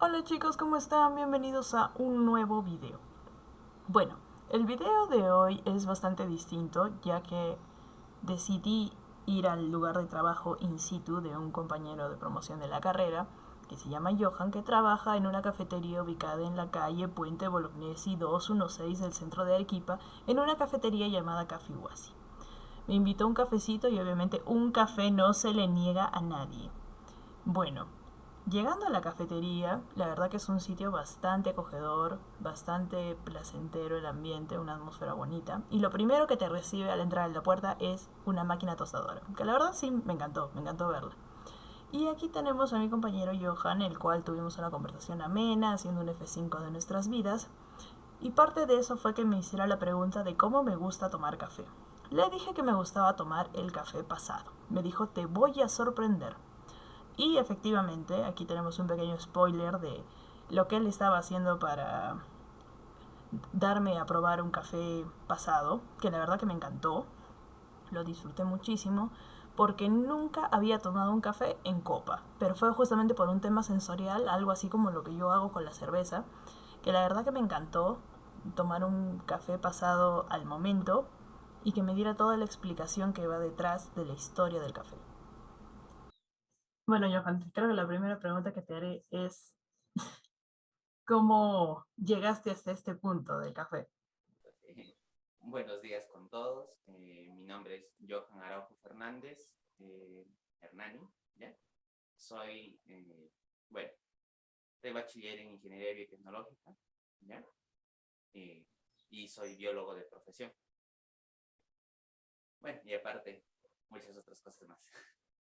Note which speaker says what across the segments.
Speaker 1: Hola chicos, ¿cómo están? Bienvenidos a un nuevo video. Bueno, el video de hoy es bastante distinto ya que decidí ir al lugar de trabajo in situ de un compañero de promoción de la carrera que se llama Johan, que trabaja en una cafetería ubicada en la calle Puente Bolognesi 216 del centro de Arequipa, en una cafetería llamada Café Huasi. Me invitó un cafecito y obviamente un café no se le niega a nadie. Bueno, llegando a la cafetería, la verdad que es un sitio bastante acogedor, bastante placentero el ambiente, una atmósfera bonita. Y lo primero que te recibe al entrar a la puerta es una máquina tostadora, que la verdad sí me encantó verla. Y aquí tenemos a mi compañero Johan, el cual tuvimos una conversación amena, haciendo un F5 de nuestras vidas. Y parte de eso fue que me hiciera la pregunta de cómo me gusta tomar café. Le dije que me gustaba tomar el café pasado. Me dijo, te voy a sorprender. Y efectivamente, aquí tenemos un pequeño spoiler de lo que él estaba haciendo para darme a probar un café pasado, que la verdad que me encantó, lo disfruté muchísimo, porque nunca había tomado un café en copa, pero fue justamente por un tema sensorial, algo así como lo que yo hago con la cerveza, que la verdad que me encantó tomar un café pasado al momento y que me diera toda la explicación que va detrás de la historia del café. Bueno, Johan, creo que la primera pregunta que te haré es ¿cómo llegaste hasta este punto del café?
Speaker 2: Eh, Buenos días con todos. Mi nombre es Johan Araujo Fernández Hernani, ¿ya? Soy, bueno, soy bachiller en Ingeniería Biotecnológica, ¿ya? Eh, y soy biólogo de profesión. Bueno, y aparte, muchas otras cosas más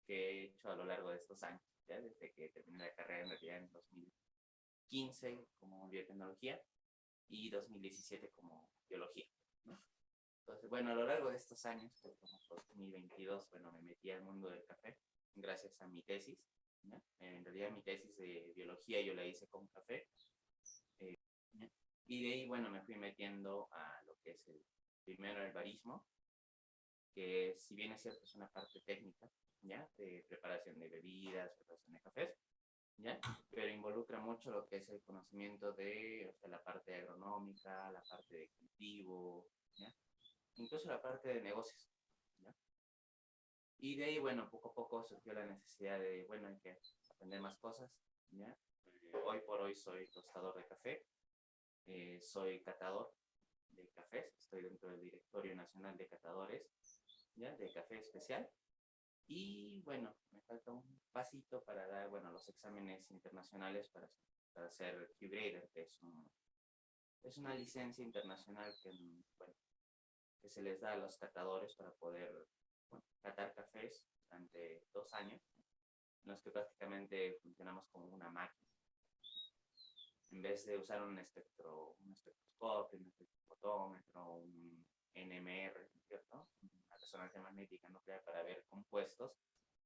Speaker 2: que he hecho a lo largo de estos años, ¿ya? Desde que terminé la carrera en realidad en 2015 como biotecnología y 2017 como biología, ¿no? Entonces, bueno, a lo largo de estos años, pues, como 2022, bueno, me metí al mundo del café gracias a mi tesis, ¿ya? En realidad mi tesis de biología yo la hice con café, ¿ya? Y de ahí, bueno, me fui metiendo a lo que es primero el barismo, que si bien es cierto es una parte técnica, ¿ya? De preparación de bebidas, preparación de cafés, ¿ya? Pero involucra mucho lo que es el conocimiento de, o sea, la parte agronómica, la parte de cultivo, ¿ya? Incluso la parte de negocios, ¿ya? Y de ahí, bueno, poco a poco surgió la necesidad de, bueno, hay que aprender más cosas, ¿ya? Hoy por hoy soy tostador de café, soy catador de cafés, estoy dentro del Directorio Nacional de Catadores, ¿ya? De café especial. Y bueno, me falta un pasito para dar, bueno, los exámenes internacionales para ser Q-Grader, que es una licencia internacional que, bueno, que se les da a los catadores para poder, bueno, catar cafés durante 2 años, en los que prácticamente funcionamos como una máquina. En vez de usar un espectroscopio, un espectrofotómetro, un NMR, ¿cierto? Una resonancia magnética nuclear para ver compuestos,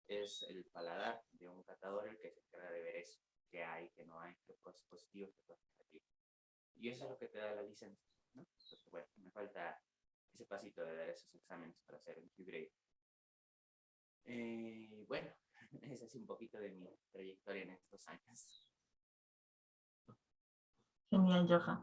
Speaker 2: es el paladar de un catador el que se encarga de ver eso, qué hay, qué no hay, qué cosas positivas, qué cosas negativas. Y eso es lo que te da la licencia, ¿no? Entonces, bueno, me falta ese pasito de dar esos exámenes para hacer un Q-Grade. Bueno, es así un poquito de mi trayectoria en estos años.
Speaker 1: Genial, Johan.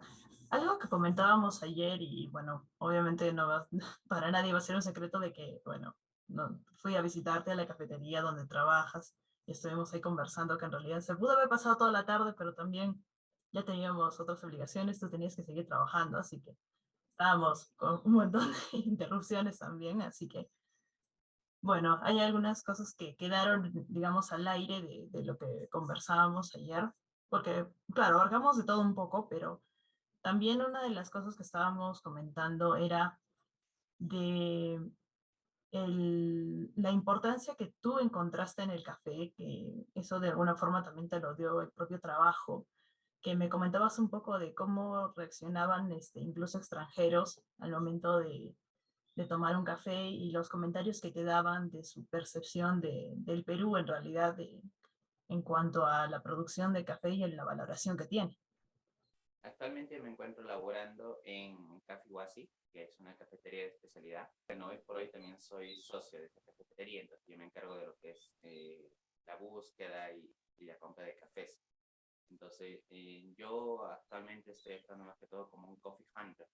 Speaker 1: Algo que comentábamos ayer y bueno, obviamente no va, para nadie va a ser un secreto de que, bueno, no, fui a visitarte a la cafetería donde trabajas y estuvimos ahí conversando que en realidad se pudo haber pasado toda la tarde, pero también ya teníamos otras obligaciones, tú tenías que seguir trabajando, así que estábamos con un montón de interrupciones también, así que bueno, hay algunas cosas que quedaron, digamos, al aire de lo que conversábamos ayer, porque, claro, abarcamos de todo un poco, pero también una de las cosas que estábamos comentando era de la importancia que tú encontraste en el café, que eso de alguna forma también te lo dio el propio trabajo, que me comentabas un poco de cómo reaccionaban incluso extranjeros al momento de tomar un café y los comentarios que te daban de su percepción del Perú en realidad en cuanto a la producción de café y en la valoración que tiene.
Speaker 2: Actualmente me encuentro laborando en Café Huasi, que es una cafetería de especialidad. Bueno, hoy por hoy también soy socio de esta cafetería, entonces yo me encargo de lo que es la búsqueda y la compra de cafés. Entonces, yo actualmente estoy actuando más que todo como un coffee hunter,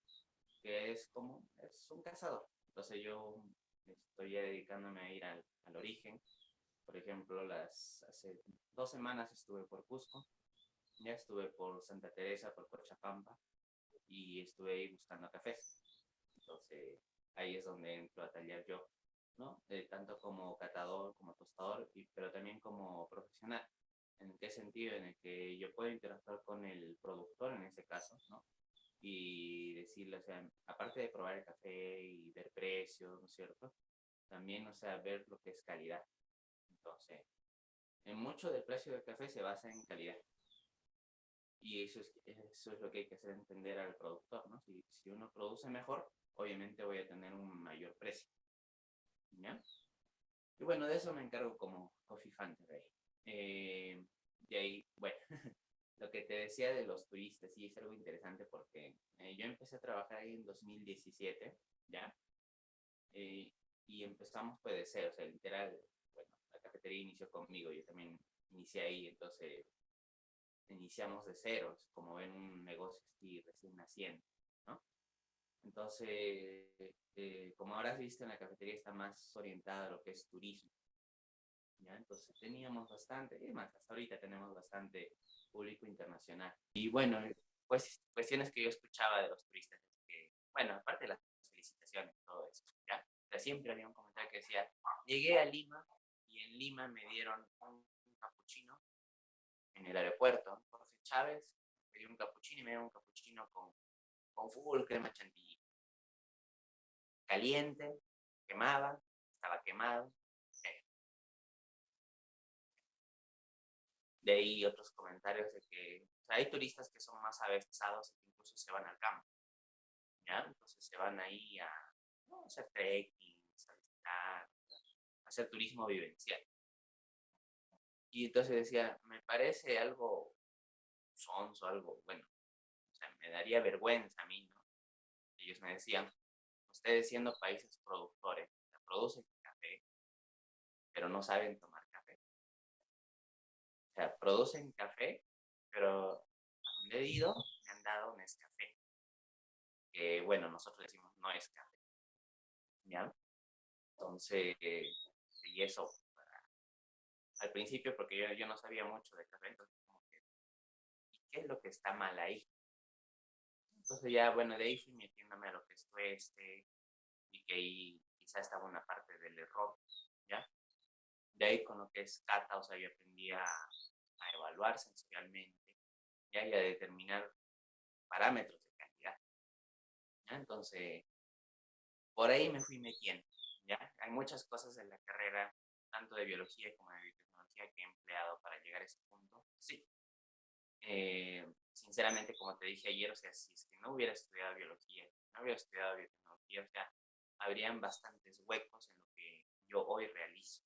Speaker 2: que es un cazador. Entonces, yo estoy ya dedicándome a ir al origen. Por ejemplo, hace 2 semanas estuve por Cusco, ya estuve por Santa Teresa, por Cochabamba, y estuve ahí buscando cafés. Entonces, ahí es donde entro a tallar yo, ¿no? Tanto como catador, como tostador, pero también como profesional. ¿En qué sentido? En el que yo puedo interactuar con el productor en ese caso, ¿no? Y decirle, o sea, aparte de probar el café y ver precios, ¿no es cierto? También, o sea, ver lo que es calidad. Entonces, en mucho del precio del café se basa en calidad. Y eso es lo que hay que hacer entender al productor, ¿no? Si uno produce mejor, obviamente voy a tener un mayor precio, ¿ya? Y bueno, de eso me encargo como Coffee Hunter ahí. De ahí, bueno, lo que te decía de los turistas, sí, es algo interesante porque yo empecé a trabajar ahí en 2017, ¿ya? Eh, y empezamos pues de cero, o sea, literal, bueno, la cafetería inició conmigo, yo también inicié ahí, entonces iniciamos de ceros, como ven un negocio así recién naciendo, ¿no? Entonces, como ahora has visto, en la cafetería está más orientada a lo que es turismo, ¿ya? Entonces teníamos bastante, y más, hasta ahorita tenemos bastante público internacional. Y bueno, pues cuestiones que yo escuchaba de los turistas, que, bueno, aparte de las felicitaciones, todo eso, ¿ya? O sea, siempre había un comentario que decía, llegué a Lima y en Lima me dieron un capuchino en el aeropuerto, Jorge Chávez, pedí un capuchino y me dio un capuchino con full crema chantilly. Caliente, quemaba, estaba quemado. De ahí otros comentarios de que o sea, hay turistas que son más avesados y que incluso se van al campo, ¿ya? Entonces se van ahí a, ¿no?, hacer trekking, a visitar, a hacer turismo vivencial. Y entonces decía, me parece algo sonso, algo, bueno, o sea, me daría vergüenza a mí, ¿no? Ellos me decían, ustedes siendo países productores, producen café, pero no saben tomar café. O sea, producen café, pero a donde he ido me han dado Nescafé, que bueno, nosotros decimos no es café, ¿ya? Entonces, y eso, al principio, porque yo no sabía mucho de café, entonces como que, ¿y qué es lo que está mal ahí? Entonces ya, bueno, de ahí fui metiéndome a lo que es tueste, y que ahí quizá estaba una parte del error, ¿ya? De ahí con lo que es cata, o sea, yo aprendí a evaluar sensorialmente, ¿ya? Y a determinar parámetros de calidad, ¿ya? Entonces, por ahí me fui metiendo, ¿ya? Hay muchas cosas en la carrera, tanto de biología como de biotecnología, que he empleado para llegar a ese punto. Sí. Sinceramente, como te dije ayer, o sea, si es que no hubiera estudiado biología, no hubiera estudiado biotecnología, o sea, habrían bastantes huecos en lo que yo hoy realizo.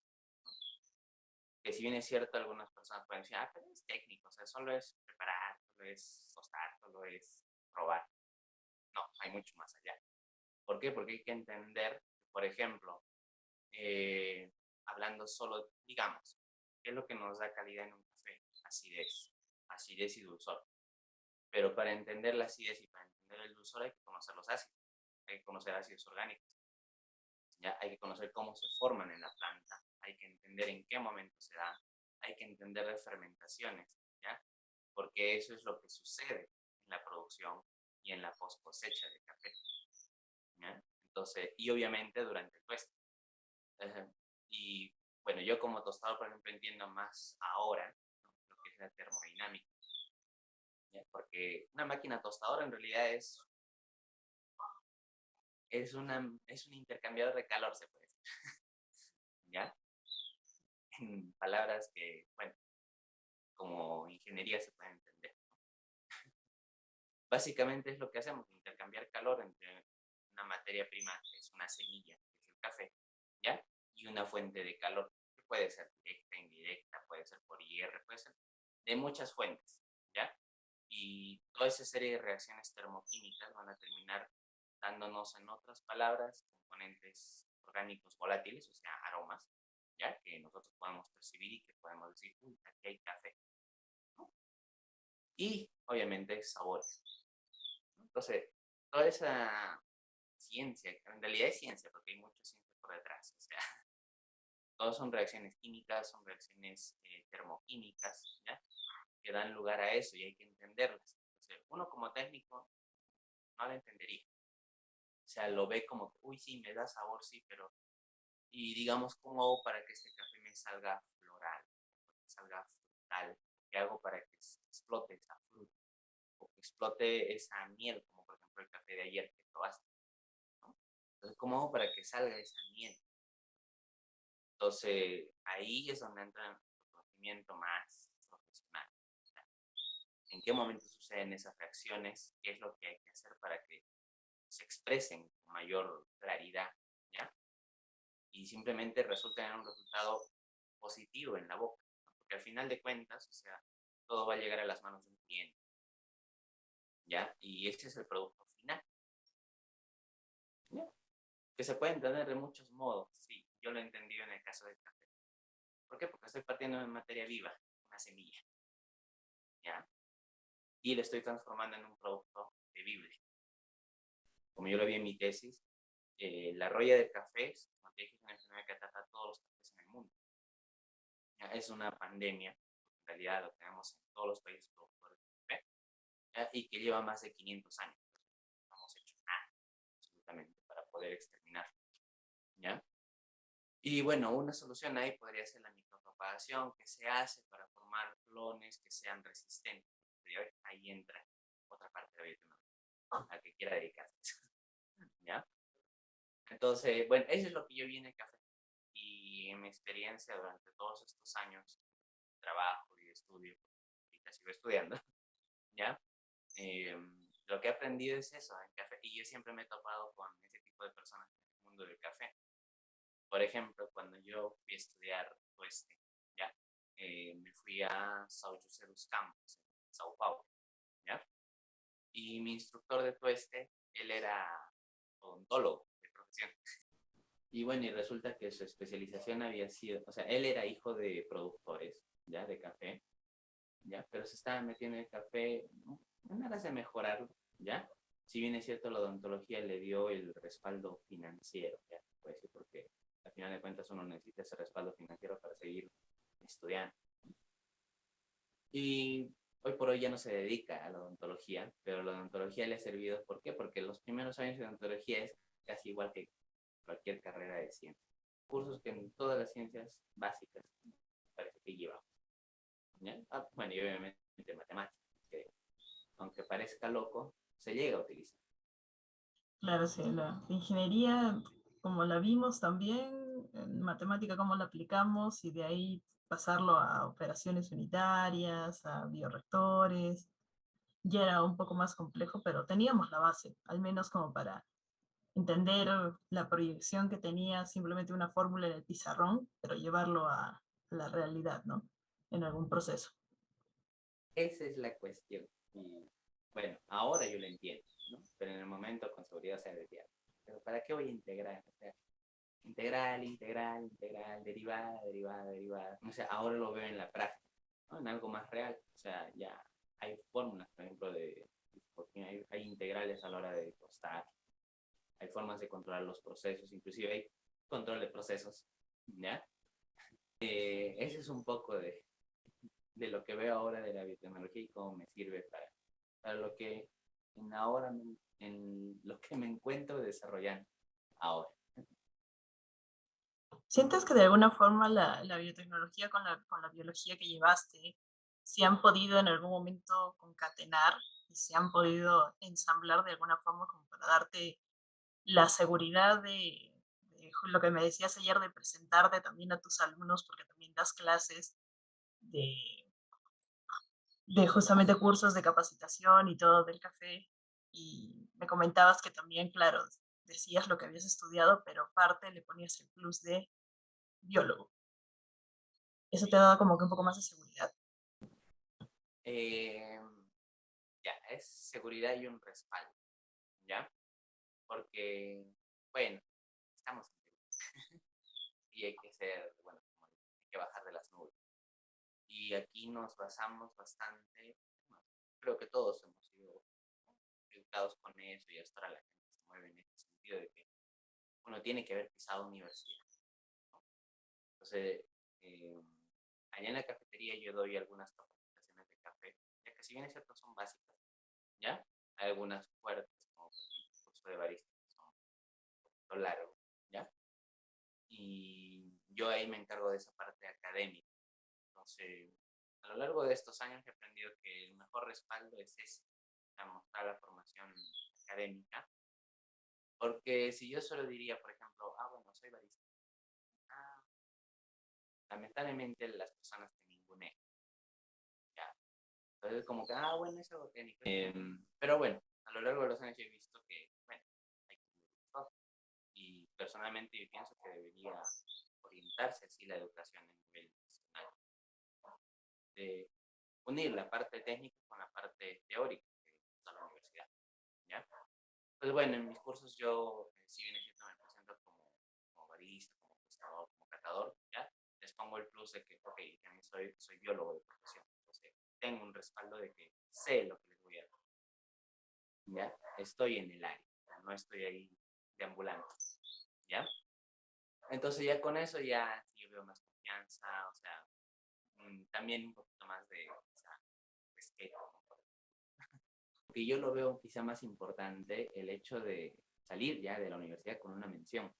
Speaker 2: Que si bien es cierto, algunas personas pueden decir, ah, pero es técnico, o sea, solo es preparar, solo es tostar, solo es probar. No, hay mucho más allá. ¿Por qué? Porque hay que entender, por ejemplo, hablando solo, digamos, ¿qué es lo que nos da calidad en un café? Acidez, acidez y dulzor. Pero para entender la acidez y para entender el dulzor hay que conocer los ácidos, hay que conocer ácidos orgánicos, ¿ya? Hay que conocer cómo se forman en la planta, hay que entender en qué momento se dan, hay que entender las fermentaciones, ¿ya? Porque eso es lo que sucede en la producción y en la post cosecha de café, ¿ya? Entonces, y obviamente durante el tueste. Y bueno, yo como tostador, por ejemplo, entiendo más ahora, ¿no?, lo que es la termodinámica, ¿ya? Porque una máquina tostadora en realidad es un intercambiador de calor, se puede decir, ¿ya? En palabras que, bueno, como ingeniería se puede entender. Básicamente es lo que hacemos, intercambiar calor entre una materia prima, que es una semilla, que es el café, ¿ya? Y una fuente de calor, que puede ser directa, indirecta, puede ser por IR, puede ser de muchas fuentes, ¿ya? Y toda esa serie de reacciones termoquímicas van a terminar dándonos, en otras palabras, componentes orgánicos volátiles, o sea, aromas, ¿ya? Que nosotros podemos percibir y que podemos decir, uy, aquí hay café, ¿no? y obviamente sabores. Entonces, toda esa ciencia, que en realidad es ciencia porque hay mucha ciencia por detrás, o sea, todos son reacciones químicas, son reacciones termoquímicas, ¿ya? Que dan lugar a eso y hay que entenderlas. Entonces, uno como técnico no la entendería. O sea, lo ve como, uy, sí, me da sabor, sí, pero... Y digamos, ¿cómo hago para que este café me salga floral? Que salga frutal. ¿Qué hago para que explote esa fruta? O que explote esa miel, como por ejemplo el café de ayer que probaste, ¿no? Entonces, ¿cómo hago para que salga esa miel? Entonces, ahí es donde entra el conocimiento más profesional. ¿En qué momento suceden esas reacciones? ¿Qué es lo que hay que hacer para que se expresen con mayor claridad? ¿Ya? Y simplemente resulta en un resultado positivo en la boca, ¿no? Porque al final de cuentas, o sea, todo va a llegar a las manos de un cliente, ¿ya? Y ese es el producto final, ¿ya? Que se puede entender de muchos modos, sí, yo lo he entendido en el caso del café. ¿Por qué? Porque estoy partiendo de materia viva, una semilla, ¿ya? Y lo estoy transformando en un producto bebible. Como yo lo vi en mi tesis, la roya del café, como te dije, es una enfermedad que ataca a todos los cafés en el mundo. ¿Ya? Es una pandemia, en realidad lo tenemos en todos los países productores de café, ¿ya? Y que lleva más de 500 años. No hemos hecho nada, absolutamente, para poder exterminar, ¿ya? Y bueno, una solución ahí podría ser la micropropagación que se hace para formar clones que sean resistentes. Ahí entra otra parte de la biotecnología, a que quiera dedicarse, ¿ya? Entonces, bueno, eso es lo que yo vi en el café. Y en mi experiencia durante todos estos años de trabajo y de estudio, y que sigo estudiando, ¿ya? Eh, lo que he aprendido es eso en café. Y yo siempre me he topado con ese tipo de personas en el mundo del café. Por ejemplo, cuando yo fui a estudiar tueste, ¿ya? Me fui a São José dos Campos, en Sao Paulo, ¿ya? Y mi instructor de tueste, él era odontólogo de profesión. Y bueno, y resulta que su especialización había sido, o sea, él era hijo de productores, ¿ya? De café, ¿ya? Pero se estaba metiendo en el café, ¿no? En aras de mejorarlo, ¿ya? Si bien es cierto, la odontología le dio el respaldo financiero, ¿ya? Puede decir, porque al final de cuentas uno necesita ese respaldo financiero para seguir estudiando. Y hoy por hoy ya no se dedica a la odontología, pero la odontología le ha servido, ¿por qué? Porque los primeros años de odontología es casi igual que cualquier carrera de ciencia. Cursos que en todas las ciencias básicas parece que llevamos, ¿ya? Ah, bueno, y obviamente matemáticas, que aunque parezca loco, se llega a utilizar.
Speaker 1: Claro, sí, la ingeniería, como la vimos también, en matemática, cómo la aplicamos, y de ahí pasarlo a operaciones unitarias, a bioreactores, ya era un poco más complejo, pero teníamos la base, al menos como para entender la proyección que tenía simplemente una fórmula en el pizarrón, pero llevarlo a la realidad, ¿no? En algún proceso.
Speaker 2: Esa es la cuestión. Y bueno, ahora yo lo entiendo, ¿no? Pero en el momento con seguridad se decía, ¿pero para qué voy a integrar? O sea, integral, integral, integral, derivada, derivada, derivada. O sea, ahora lo veo en la práctica, ¿no? En algo más real. O sea, ya hay fórmulas, por ejemplo, hay integrales a la hora de costar, hay formas de controlar los procesos, inclusive hay control de procesos, ¿ya? Ese es un poco de lo que veo ahora de la biotecnología y cómo me sirve para lo que en lo que me encuentro desarrollando ahora.
Speaker 1: ¿Sientes que de alguna forma la biotecnología con la biología que llevaste se han podido en algún momento concatenar y se han podido ensamblar de alguna forma como para darte la seguridad de lo que me decías ayer, de presentarte también a tus alumnos, porque también das clases de, de justamente cursos de capacitación y todo del café? Y me comentabas que también, claro, decías lo que habías estudiado, pero aparte le ponías el plus de biólogo. Eso te da como que un poco más de seguridad.
Speaker 2: Eh, ya, es seguridad y un respaldo, ¿ya? Porque, bueno, estamos en Perú y hay que ser, bueno, hay que bajar de las nubes. Y aquí nos basamos bastante, creo que todos hemos sido educados con eso y hasta ahora la gente se mueve en ese sentido de que uno tiene que haber pisado universidad. Entonces, allá en la cafetería yo doy algunas capacitaciones de café, ya que si bien es cierto son básicas, ¿ya? Hay algunas fuertes, como por ejemplo el curso de barista, que son un poquito largo, ¿ya? Y yo ahí me encargo de esa parte académica. Entonces, a lo largo de estos años he aprendido que el mejor respaldo es ese, mostrar la formación académica, porque si yo solo diría, por ejemplo, bueno, soy barista, ah, lamentablemente las personas te ningunean, ¿ya? Entonces, como que, bueno, es algo técnico. Pero bueno, a lo largo de los años he visto que, bueno, hay que todo. Y personalmente yo pienso que debería orientarse así la educación a nivel nacional. De unir la parte técnica con la parte teórica de la universidad, ¿ya? Pues bueno, en mis cursos yo, si bien es cierto, me presento como barista, como tostador, como catador, ¿ya? Les pongo el plus de que, ok, también soy biólogo de profesión, entonces tengo un respaldo de que sé lo que les voy a dar, ¿ya? Estoy en el área, no estoy ahí deambulando, ¿ya? Entonces ya con eso ya yo veo más confianza, o sea, también un poquito más de, o sea, respeto. Porque yo lo veo quizá más importante el hecho de salir ya de la universidad con una mención.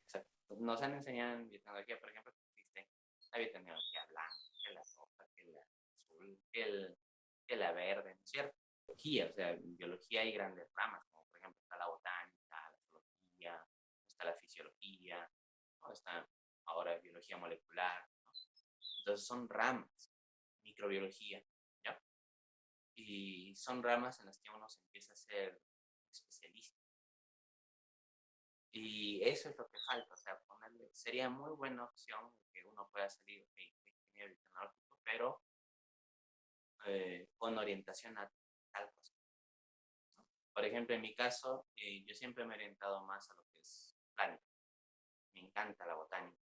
Speaker 2: Exacto. Nos han enseñado en biotecnología, por ejemplo, que existe la biotecnología blanca, que la roja, que la azul, que la verde, ¿no es cierto? Biología, o sea, en biología hay grandes ramas, como por ejemplo está la botánica, la zoología, está la fisiología, ¿no? Está ahora biología molecular, ¿no? Entonces son ramas, microbiología, ¿ya? Y son ramas en las que uno se empieza a ser especialista. Y eso es lo que falta, o sea, ponerle, sería muy buena opción que uno pueda salir de ingeniero tecnológico, pero con orientación a tal cosa. Por ejemplo, en mi caso, yo siempre me he orientado más a lo que es planta. Me encanta la botánica,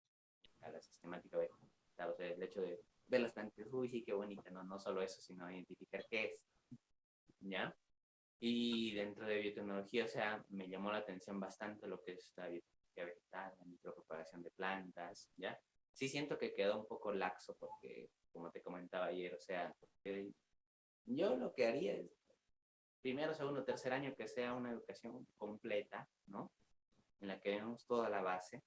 Speaker 2: la sistemática vegetal, o sea, el hecho de ver las plantas, uy, sí, qué bonita, no, no solo eso, sino identificar qué es, ¿ya? Y dentro de biotecnología, o sea, me llamó la atención bastante lo que es la biotecnología vegetal, la micropropagación de plantas, ¿ya? Sí siento que quedó un poco laxo porque, como te comentaba ayer, o sea, yo lo que haría es, primero, segundo, tercer año, que sea una educación completa, ¿no? En la que vemos toda la base,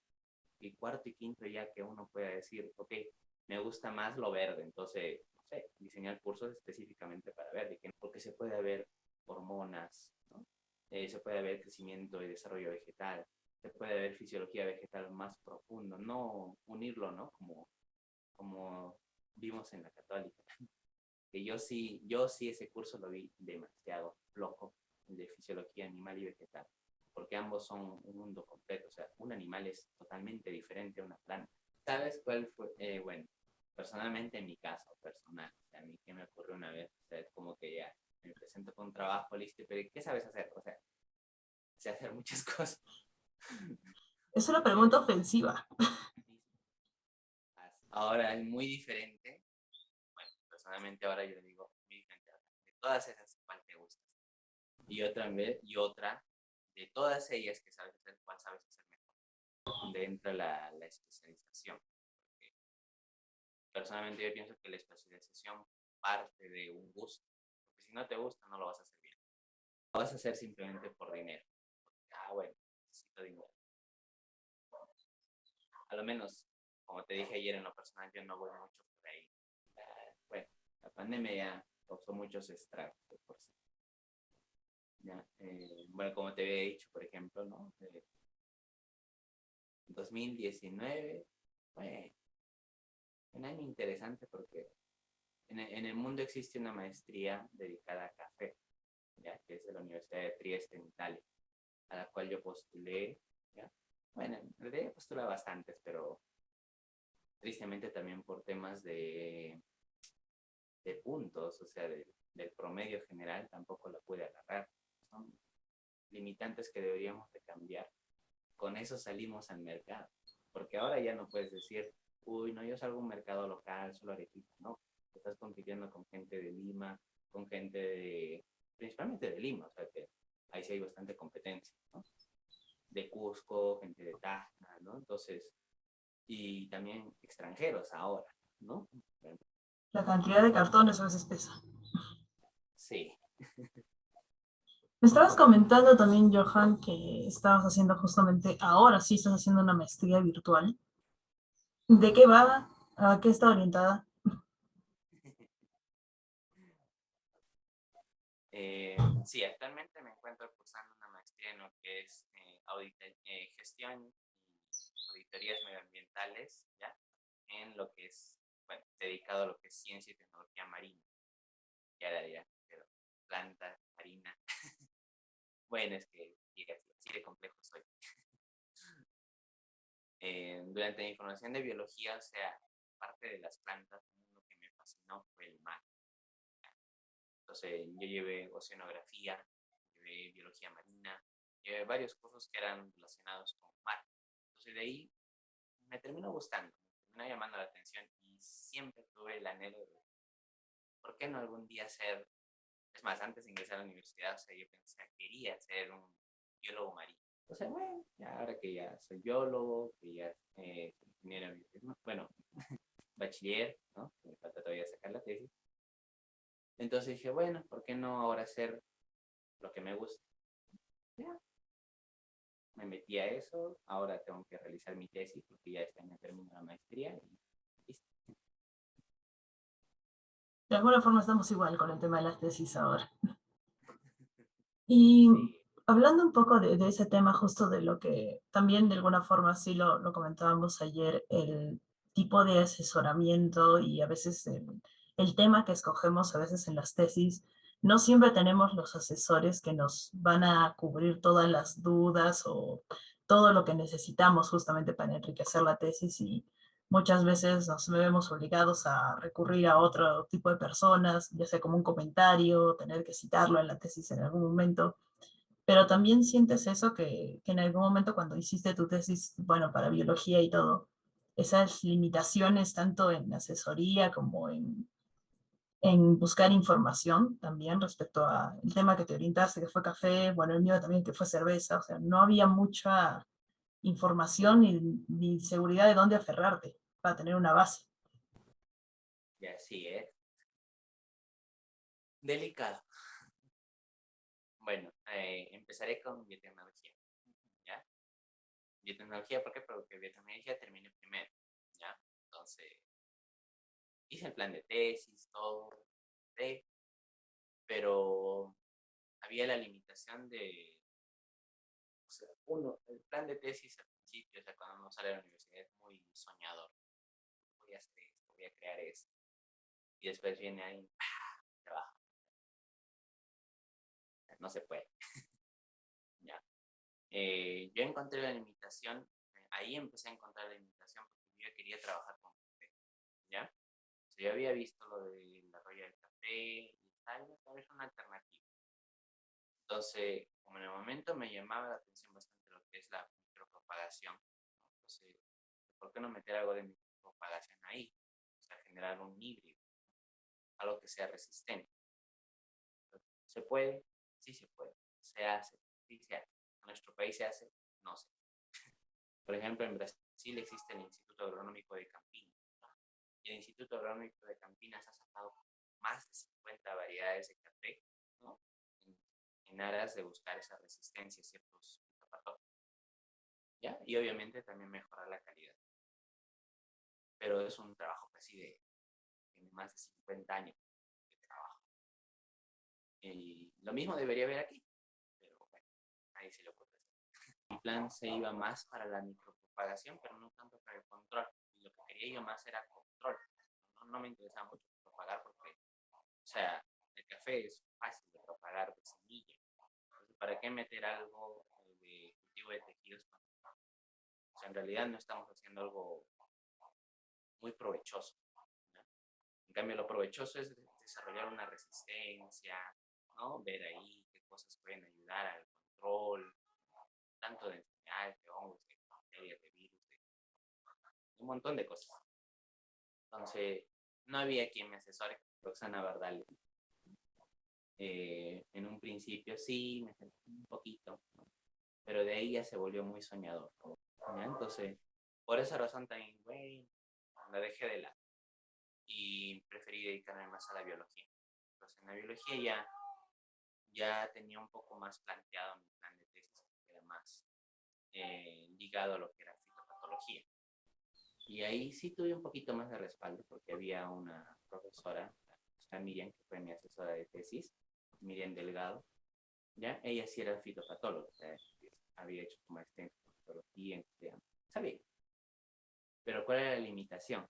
Speaker 2: y cuarto y quinto ya que uno pueda decir, ok, me gusta más lo verde, entonces, no sé, diseñar cursos específicamente para verde, porque se puede ver hormonas, ¿no? Se puede ver crecimiento y desarrollo vegetal, se puede ver fisiología vegetal más profundo, no unirlo, ¿no? Como vimos en la católica. Que yo sí ese curso lo vi demasiado flojo, el de fisiología animal y vegetal, porque ambos son un mundo completo, o sea, un animal es totalmente diferente a una planta. ¿Sabes cuál fue? Bueno, personalmente en mi caso, personal, o sea, a mí que me ocurrió una vez, o sea, es como que ya me presento con un trabajo, listo, pero ¿qué sabes hacer? O sea, sé hacer muchas cosas.
Speaker 1: Es una pregunta ofensiva.
Speaker 2: Ahora es muy diferente. Bueno, personalmente ahora yo le digo muy diferente. De todas esas, ¿cuál te gusta? Y otra, de todas ellas que sabes hacer, ¿cuál sabes hacer mejor? Donde entra la especialización. Porque personalmente yo pienso que la especialización parte de un gusto. Porque si no te gusta, no lo vas a hacer bien. Lo vas a hacer simplemente por dinero. Porque, bueno, necesito dinero. A lo menos, como te dije ayer en lo personal, yo no voy mucho por ahí. Bueno, la pandemia ya causó muchos estragos de por sí. Ya, bueno, como te había dicho, por ejemplo, ¿no? 2019 fue un año interesante porque en el mundo existe una maestría dedicada a café, ¿ya? Que es de la Universidad de Trieste en Italia, a la cual yo postulé, ¿ya? Bueno, en realidad postulé bastantes, pero tristemente también por temas de puntos, o sea, del promedio general, tampoco la pude agarrar. Son limitantes que deberíamos de cambiar. Con eso salimos al mercado, porque ahora ya no puedes decir, uy, no, yo salgo a un mercado local, solo Arequipa, no, estás compitiendo con gente de Lima, con gente principalmente de Lima, o sea que ahí sí hay bastante competencia, ¿no? De Cusco, gente de Tacna, ¿no? Entonces, y también extranjeros ahora, ¿no?
Speaker 1: La cantidad de cartones a veces pesa.
Speaker 2: Sí.
Speaker 1: Me estabas comentando también, Johan, que estabas haciendo justamente, ahora sí estás haciendo una maestría virtual. ¿De qué va? ¿A qué está orientada?
Speaker 2: Sí, actualmente me encuentro cursando una maestría en lo que es gestión y auditorías medioambientales, ¿ya? En lo que es, bueno, dedicado a lo que es ciencia y tecnología marina. Ya la dirá, pero planta, marina. Bueno, es que así de complejo soy. Durante mi formación de biología, o sea, parte de las plantas, lo que me fascinó fue el mar. Entonces, yo llevé oceanografía, llevé biología marina, llevé varios cursos que eran relacionados con mar. Entonces, de ahí me terminó gustando, me terminó llamando la atención y siempre tuve el anhelo de, ¿por qué no algún día ser? Es más, antes de ingresar a la universidad, o sea, yo pensé, quería ser un biólogo marino. Entonces, bueno, ya ahora que ya soy biólogo, que ya soy ingeniero, bueno, bachiller, ¿no? Me falta todavía sacar la tesis. Entonces dije, bueno, ¿por qué no ahora hacer lo que me gusta? Ya, me metí a eso, ahora tengo que realizar mi tesis porque ya este año termino la maestría y listo.
Speaker 1: De alguna forma estamos igual con el tema de las tesis ahora. Y
Speaker 2: Sí,
Speaker 1: hablando un poco de ese tema, justo de lo que también de alguna forma sí lo comentábamos ayer, el tipo de asesoramiento y a veces el tema que escogemos a veces en las tesis, no siempre tenemos los asesores que nos van a cubrir todas las dudas o todo lo que necesitamos justamente para enriquecer la tesis y muchas veces nos vemos obligados a recurrir a otro tipo de personas, ya sea como un comentario, tener que citarlo en la tesis en algún momento, pero también sientes eso que en algún momento cuando hiciste tu tesis, bueno, para biología y todo, esas limitaciones tanto en asesoría como en buscar información también respecto al tema que te orientaste, que fue café, bueno, el mío también que fue cerveza, o sea, no había mucha información ni seguridad de dónde aferrarte para tener una base.
Speaker 2: ya sí, ¿eh? Delicado. Bueno, empezaré con biotecnología, ¿ya? Biotecnología, ¿por qué? Porque biotecnología terminé primero, ¿ya? Entonces, hice el plan de tesis, todo, ¿sí? Pero había la limitación de, o sea, uno, el plan de tesis al principio, o sea, cuando uno sale de la universidad es muy soñador, voy a hacer esto, voy a crear esto, y después viene ahí, trabajo, no se puede, ¿ya? Yo encontré la limitación, ahí empecé a encontrar la limitación porque yo quería trabajar con café, ¿ya? O sea, yo había visto lo de la roya del café y tal vez una alternativa. Entonces, como en el momento me llamaba la atención bastante lo que es la micropropagación, ¿no? Entonces, ¿por qué no meter algo de micropropagación ahí? O sea, generar un híbrido, algo que sea resistente. ¿Se puede? Sí se puede. Se hace, sí se hace. En nuestro país se hace, no se hace. Por ejemplo, en Brasil existe el Instituto Agronómico de Campinas. Y el Instituto Agronómico de Campinas ha sacado más de 50 variedades de café, ¿no? En aras de buscar esa resistencia a ciertos patógenos, ¿ya? Y obviamente también mejorar la calidad. Pero es un trabajo casi de más de 50 años de trabajo. Y lo mismo debería haber aquí, pero bueno, ahí se lo puede hacer. Mi plan se iba más para la micropropagación, pero no tanto para el control. Y lo que quería yo más era control. No me interesaba mucho propagar porque, o sea, el café es fácil de propagar de semilla. Entonces, ¿para qué meter algo de cultivo de tejidos? O sea, en realidad no estamos haciendo algo muy provechoso, ¿no? En cambio, lo provechoso es desarrollar una resistencia, ¿no? Ver ahí qué cosas pueden ayudar al control, tanto de enfermedades, de hongos, de bacterias, de virus, de un montón de cosas. Entonces, no había quien me asesore, Roxana Bardal. En un principio sí, me sentí un poquito, ¿no? Pero de ahí ya se volvió muy soñador, ¿ya? Entonces, por esa razón también, güey, la dejé de lado y preferí dedicarme más a la biología. Entonces, en la biología ya tenía un poco más planteado mi plan de tesis, que era más ligado a lo que era fitopatología. Y ahí sí tuve un poquito más de respaldo porque había una profesora, la Miriam, que fue mi asesora de tesis, Miriam Delgado, ¿ya? Ella sí era fitopatóloga, o sea, había hecho su maestría en fitopatología, sabía. Pero ¿cuál era la limitación?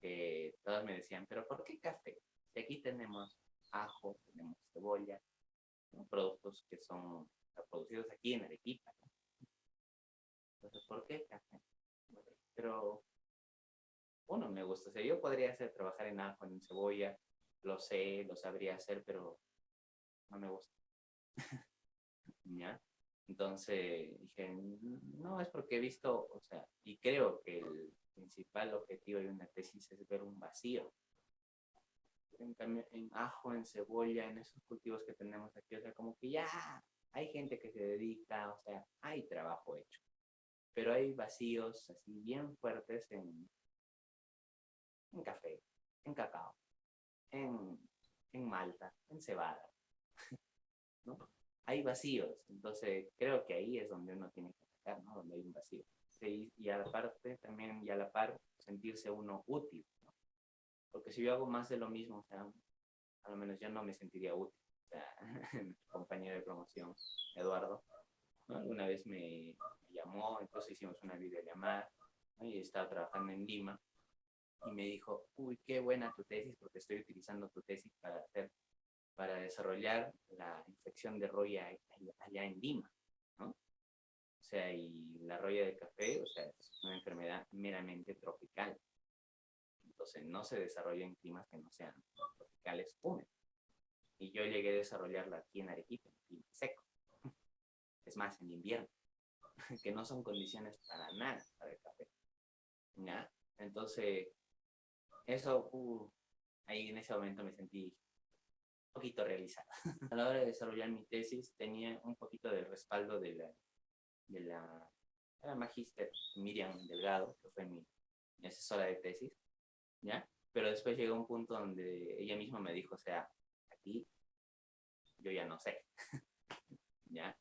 Speaker 2: Que todos me decían, ¿pero por qué café? Si aquí tenemos ajo, tenemos cebolla, ¿no? Productos que son producidos aquí en Arequipa, ¿no? Entonces, ¿por qué café? Pero uno me gusta, o sea, yo podría hacer trabajar en ajo, en cebolla, lo sé, lo sabría hacer, pero no me gusta, ¿ya? Entonces dije, no, es porque he visto, o sea, y creo que el principal objetivo de una tesis es ver un vacío. En cambio, en ajo, en cebolla, en esos cultivos que tenemos aquí, o sea, como que ya hay gente que se dedica, o sea, hay trabajo hecho, pero hay vacíos así bien fuertes en café, en cacao, en, en malta, en cebada, ¿no? Hay vacíos, entonces creo que ahí es donde uno tiene que atacar, ¿no? Donde hay un vacío. Sí, y aparte también, y a la par, sentirse uno útil, ¿no? Porque si yo hago más de lo mismo, o sea, a lo menos yo no me sentiría útil. O sea, mi compañero de promoción, Eduardo, ¿no? Alguna vez me llamó, entonces hicimos una videollamada, ¿no? Y estaba trabajando en Lima y me dijo, uy, qué buena tu tesis, porque estoy utilizando tu tesis para desarrollar la infección de roya allá en Lima, ¿no? O sea, y la roya de café, o sea, es una enfermedad meramente tropical. Entonces, no se desarrolla en climas que no sean tropicales húmedos. Y yo llegué a desarrollarla aquí en Arequipa, en clima seco. Es más, en invierno, que no son condiciones para nada para el café, ¿ya? Entonces, eso, ahí en ese momento me sentí un poquito realizada. A la hora de desarrollar mi tesis, tenía un poquito del respaldo de la magíster Miriam Delgado, que fue mi asesora de tesis, ¿ya? Pero después llegó un punto donde ella misma me dijo, o sea, aquí yo ya no sé, ¿ya?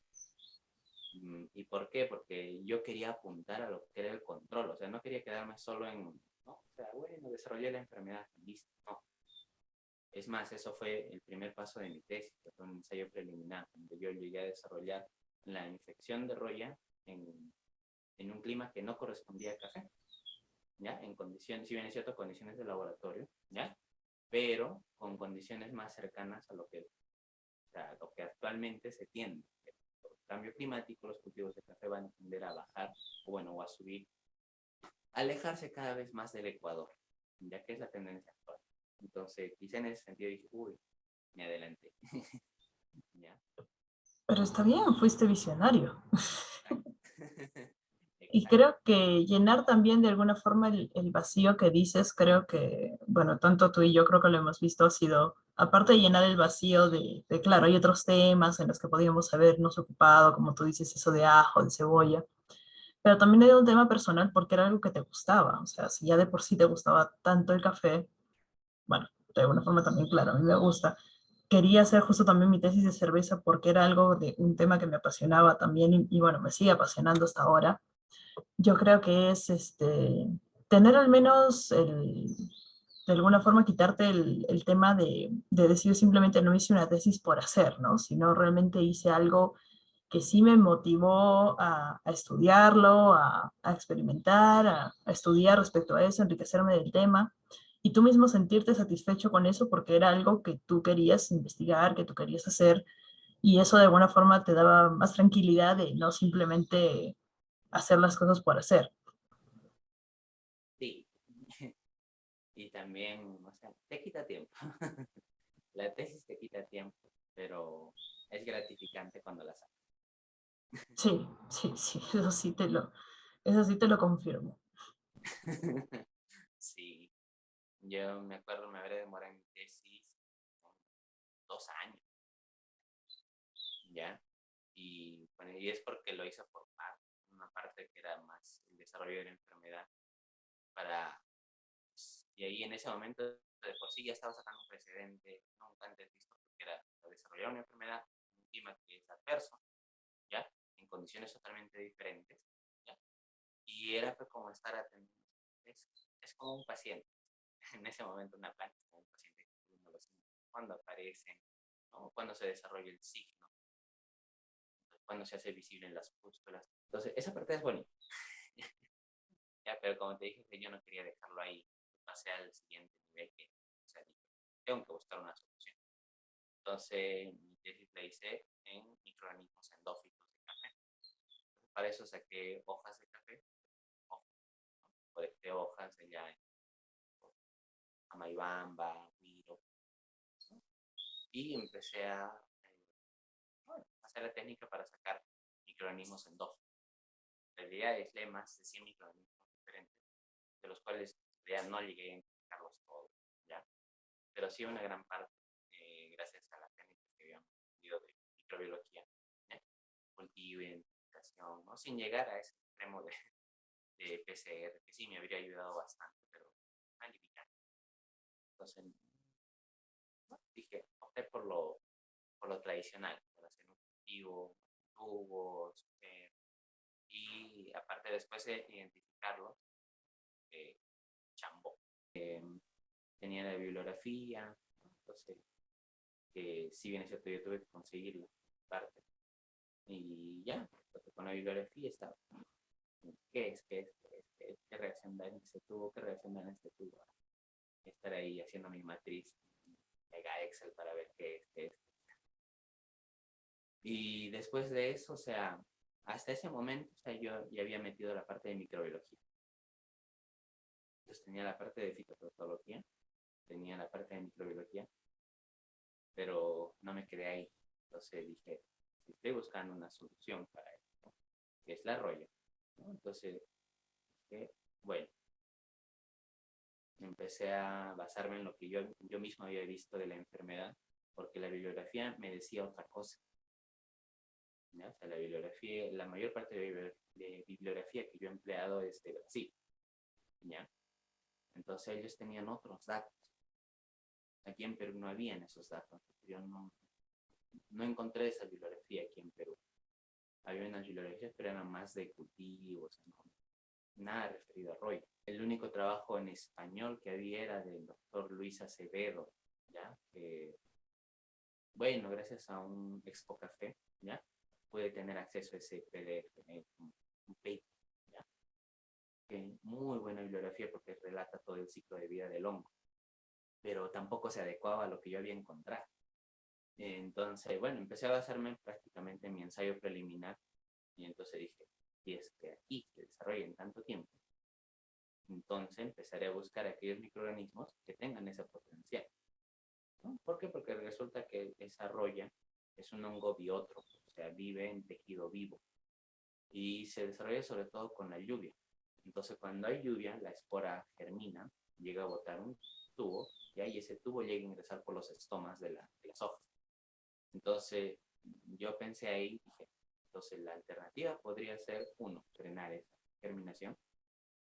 Speaker 2: ¿Y por qué? Porque yo quería apuntar a lo que era el control, o sea, no quería quedarme solo no, o sea, bueno, desarrollé la enfermedad, listo, no. Es más, eso fue el primer paso de mi tesis, que fue un ensayo preliminar, donde yo llegué a desarrollar la infección de roya en un clima que no correspondía al café, ¿ya? En condiciones, si bien es cierto, condiciones de laboratorio, ¿ya? Pero con condiciones más cercanas a o sea, lo que actualmente se tiende. Por el cambio climático, los cultivos de café van a tender a bajar, o bueno, o a subir, alejarse cada vez más del Ecuador, ya que es la tendencia actual. Entonces, quizá en ese sentido dije, uy, me adelanté. ¿Ya?
Speaker 1: Pero está bien, fuiste visionario.
Speaker 2: Exacto.
Speaker 1: Y
Speaker 2: Exacto.
Speaker 1: creo que llenar también de alguna forma el vacío que dices, creo que, bueno, tanto tú y yo creo que lo hemos visto, ha sido, aparte de llenar el vacío claro, hay otros temas en los que podríamos habernos ocupado, como tú dices, eso de ajo, de cebolla, pero también era un tema personal porque era algo que te gustaba, o sea, si ya de por sí te gustaba tanto el café, bueno, de alguna forma también, claro, a mí me gusta. Quería hacer justo también mi tesis de cerveza porque era algo de un tema que me apasionaba también y bueno, me sigue apasionando hasta ahora. Yo creo que es tener al menos de alguna forma quitarte el tema de decir simplemente no hice una tesis por hacer, ¿no? Sino realmente hice algo que sí me motivó a estudiarlo, a experimentar, a estudiar respecto a eso, enriquecerme del tema. Y tú mismo sentirte satisfecho con eso porque era algo que tú querías investigar, que tú querías hacer, y eso de alguna forma te daba más tranquilidad de no simplemente hacer las cosas por hacer.
Speaker 2: Sí. Y también, o sea, te quita tiempo. La tesis te quita tiempo, pero es gratificante cuando la sacas.
Speaker 1: Sí, sí, sí, eso sí te lo confirmo.
Speaker 2: Sí, yo me acuerdo, me habré demorado en mi tesis 2 años. ¿ya? Y, bueno, y es porque lo hizo por parte, una parte que era más el desarrollo de la enfermedad para, pues, y ahí en ese momento de por sí ya estaba sacando un precedente nunca antes visto, porque era desarrollar una enfermedad, un clima que es adverso, ¿ya? En condiciones totalmente diferentes, ¿ya? Y era pues como estar atendiendo, es como un paciente, en ese momento una planta es como un paciente que uno lo siente cuando aparecen, ¿no? Cuando se desarrolla el signo, cuando se hace visible en las pústulas. Entonces, esa parte es bonita. Ya, pero como te dije, que yo no quería dejarlo ahí, pasé al siguiente nivel que, o sea, tengo que buscar una solución. Entonces, mi tesis la hice en microorganismos endófitos de café. Para eso saqué hojas de café, de hojas de ya Amaibamba, Wiro, ¿no? Y empecé a hacer la técnica para sacar microorganismos endófitos. En realidad aislé más de 100 microorganismos diferentes, de los cuales en realidad no llegué a identificarlos todos, ¿ya? Pero sí una gran parte, gracias a las técnicas que habíamos aprendido de microbiología, ¿ya? Cultivo, identificación, ¿no? Sin llegar a ese extremo de PCR, que sí me habría ayudado bastante, pero una limitante. Entonces, ¿no? Dije, opté por lo tradicional, por hacer un cultivo, tubos, y aparte después de identificarlos, eh, chambó. Tenía la bibliografía, ¿no? Entonces, si bien es cierto, yo tuve que conseguirla, parte, y ya, porque con la bibliografía estaba, ¿qué es? ¿Qué es? ¿Qué es? ¿Qué es? ¿Qué reacción da en este tubo? ¿Qué reacción da en este tubo? Estar ahí haciendo mi matriz, mega Excel para ver qué es, qué es. Y después de eso, o sea, hasta ese momento, o sea, yo ya había metido la parte de microbiología. Entonces tenía la parte de fitopatología, tenía la parte de microbiología, pero no me quedé ahí. Entonces dije, si estoy buscando una solución para esto, que es la roya, ¿no? Entonces dije, bueno, empecé a basarme en lo que yo mismo había visto de la enfermedad, porque la bibliografía me decía otra cosa. ¿Ya? O sea, la bibliografía, la mayor parte de bibliografía que yo he empleado es de Brasil, ¿ya? Entonces ellos tenían otros datos. Aquí en Perú no habían esos datos. Yo no encontré esa bibliografía aquí en Perú. Había unas bibliografías, pero eran más de cultivos, ¿no? Nada referido a rollo. El único trabajo en español que había era del doctor Luis Acevedo, ¿ya? Que, bueno, gracias a un Expo Café, ¿ya? Pude tener acceso a ese PDF, un paper, ¿ya? Que muy buena bibliografía porque relata todo el ciclo de vida del hongo, pero tampoco se adecuaba a lo que yo había encontrado. Entonces, bueno, empecé a basarme prácticamente en mi ensayo preliminar y entonces dije, si es que aquí se desarrolla en tanto tiempo, entonces empezaré a buscar aquellos microorganismos que tengan ese potencial, ¿no? ¿Por qué? Porque resulta que esa roya es un hongo biótropo, o sea, vive en tejido vivo y se desarrolla sobre todo con la lluvia. Entonces, cuando hay lluvia, la espora germina, llega a botar un tubo y ahí ese tubo llega a ingresar por los estomas de las hojas. Entonces, yo pensé ahí, dije, entonces la alternativa podría ser, uno, frenar esa germinación,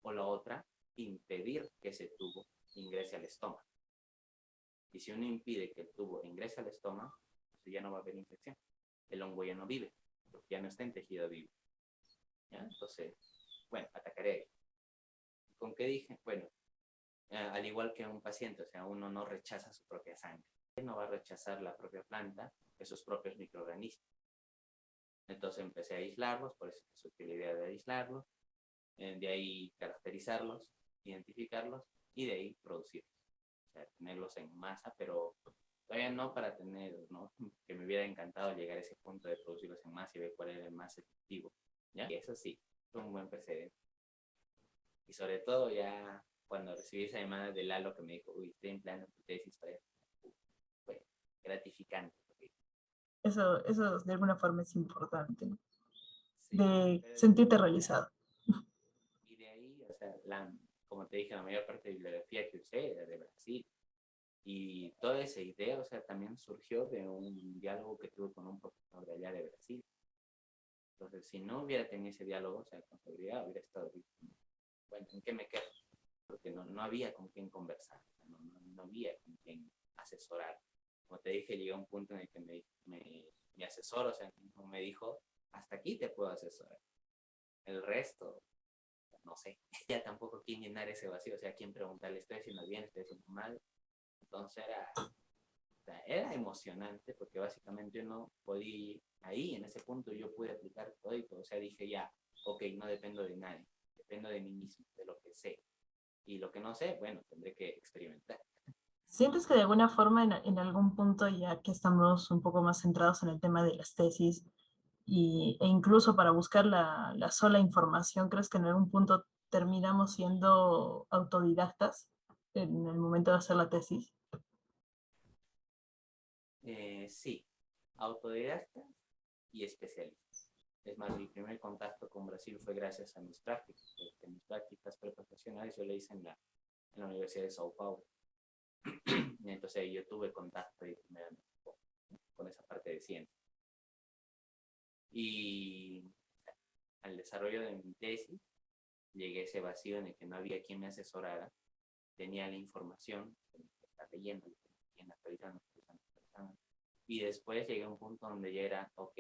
Speaker 2: o la otra, impedir que ese tubo ingrese al estómago. Y si uno impide que el tubo ingrese al estómago, pues ya no va a haber infección. El hongo ya no vive, porque ya no está en tejido vivo. ¿Ya? Entonces, bueno, atacaré ahí. ¿Con qué dije? Bueno, al igual que un paciente, o sea, uno no rechaza su propia sangre. No va a rechazar la propia planta, esos propios microorganismos. Entonces empecé a aislarlos, por eso surgió la idea de aislarlos, de ahí caracterizarlos, identificarlos y de ahí producirlos. O sea, tenerlos en masa, pero todavía no para tener, ¿no? Que me hubiera encantado llegar a ese punto de producirlos en masa y ver cuál era el más efectivo. ¿Ya? Y eso sí, fue un buen precedente. Y sobre todo ya cuando recibí esa llamada de Lalo que me dijo, uy, estoy empleando tu tesis para esto, fue gratificante.
Speaker 1: Eso de alguna forma es importante,
Speaker 2: Sí,
Speaker 1: de
Speaker 2: pero
Speaker 1: sentirte realizado.
Speaker 2: y de ahí, o sea, como te dije, la mayor parte de bibliografía que usé era de Brasil. Y toda esa idea, o sea, también surgió de un diálogo que tuve con un profesor de allá de Brasil. Entonces, si no hubiera tenido ese diálogo, o sea, con seguridad hubiera estado, bueno, ¿en qué me quedo? Porque no había con quién conversar, no había con quién asesorar. Como te dije, llegué a un punto en el que mi asesor, o sea, me dijo, hasta aquí te puedo asesorar. El resto, no sé, ya tampoco quién llenar ese vacío, o sea, quién preguntarle, estoy haciendo bien, estoy haciendo mal. Entonces era emocionante porque básicamente uno podía, ahí en ese punto yo pude aplicar todo y todo, o sea, dije ya, ok, no dependo de nadie, dependo de mí mismo, de lo que sé. Y lo que no sé, bueno, tendré que experimentar.
Speaker 1: ¿Sientes que de alguna forma en algún punto, ya que estamos un poco más centrados en el tema de las tesis, e incluso para buscar la sola información, crees que en algún punto terminamos siendo autodidactas en el momento de hacer la tesis?
Speaker 2: Sí, autodidacta y especialista. Es más, mi primer contacto con Brasil fue gracias a mis prácticas, porque mis prácticas preprofesionales yo le hice en la Universidad de Sao Paulo. Y entonces yo tuve contacto y con esa parte de ciencia. Y al desarrollo de mi tesis, llegué a ese vacío en el que no había quien me asesorara, tenía la información, tenía que estar leyendo, actualizando, actualizando. Y después llegué a un punto donde ya era, ok,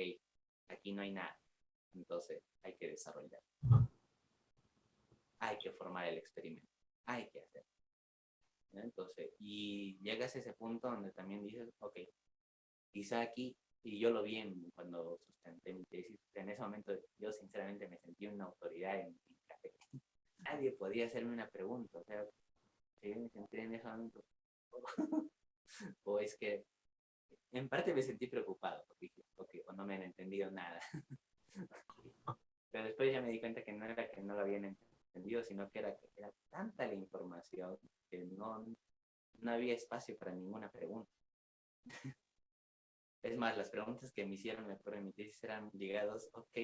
Speaker 2: aquí no hay nada, entonces hay que desarrollar, hay que formar el experimento, hay que hacer. ¿No? Entonces, y llegas a ese punto donde también dices, ok, quizá aquí, y yo lo vi cuando sustenté mi tesis, en ese momento yo sinceramente me sentí una autoridad en café. Nadie podía hacerme una pregunta, o sea, si yo me sentí en ese momento, o es que en parte me sentí preocupado, porque no me han entendido nada. Pero después ya me di cuenta que no era que no lo habían entendido, sino que era tanta la información que no había espacio para ninguna pregunta. Es más, las preguntas que me hicieron en mi tesis eran ligados, ok,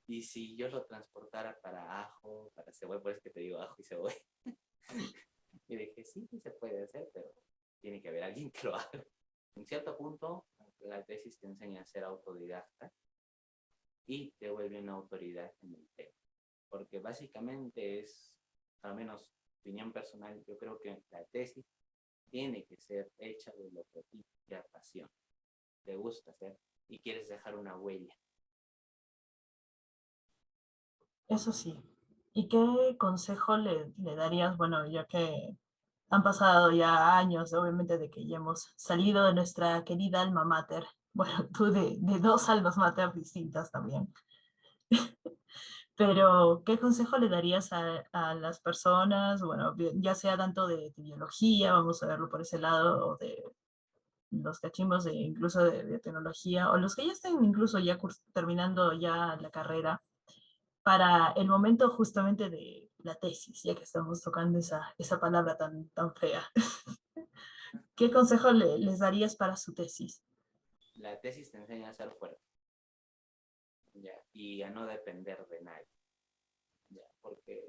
Speaker 2: y si yo lo transportara para ajo, para cebolla, por eso que te digo ajo y cebolla. Y dije, sí, sí se puede hacer, pero tiene que haber alguien que lo haga. En cierto punto, la tesis te enseña a ser autodidacta y te vuelve una autoridad en el tema. Porque básicamente es, al menos opinión personal, yo creo que la tesis tiene que ser hecha de lo que a ti te apasiona, te gusta hacer y quieres dejar una huella.
Speaker 1: Eso sí. ¿Y qué consejo le darías? Bueno, ya que han pasado ya años, obviamente, de que ya hemos salido de nuestra querida alma mater. Bueno, tú de dos almas mater distintas también. Pero, ¿qué consejo le darías a las personas? Bueno, ya sea tanto de biología, vamos a verlo por ese lado, o de los cachimbos de incluso de tecnología, o los que ya estén incluso ya terminando ya la carrera, para el momento justamente de la tesis, ya que estamos tocando esa palabra tan fea. ¿Qué consejo les darías para su tesis?
Speaker 2: La tesis te enseña a ser fuerte, ¿ya? Y a no depender de nadie, ¿ya? Porque,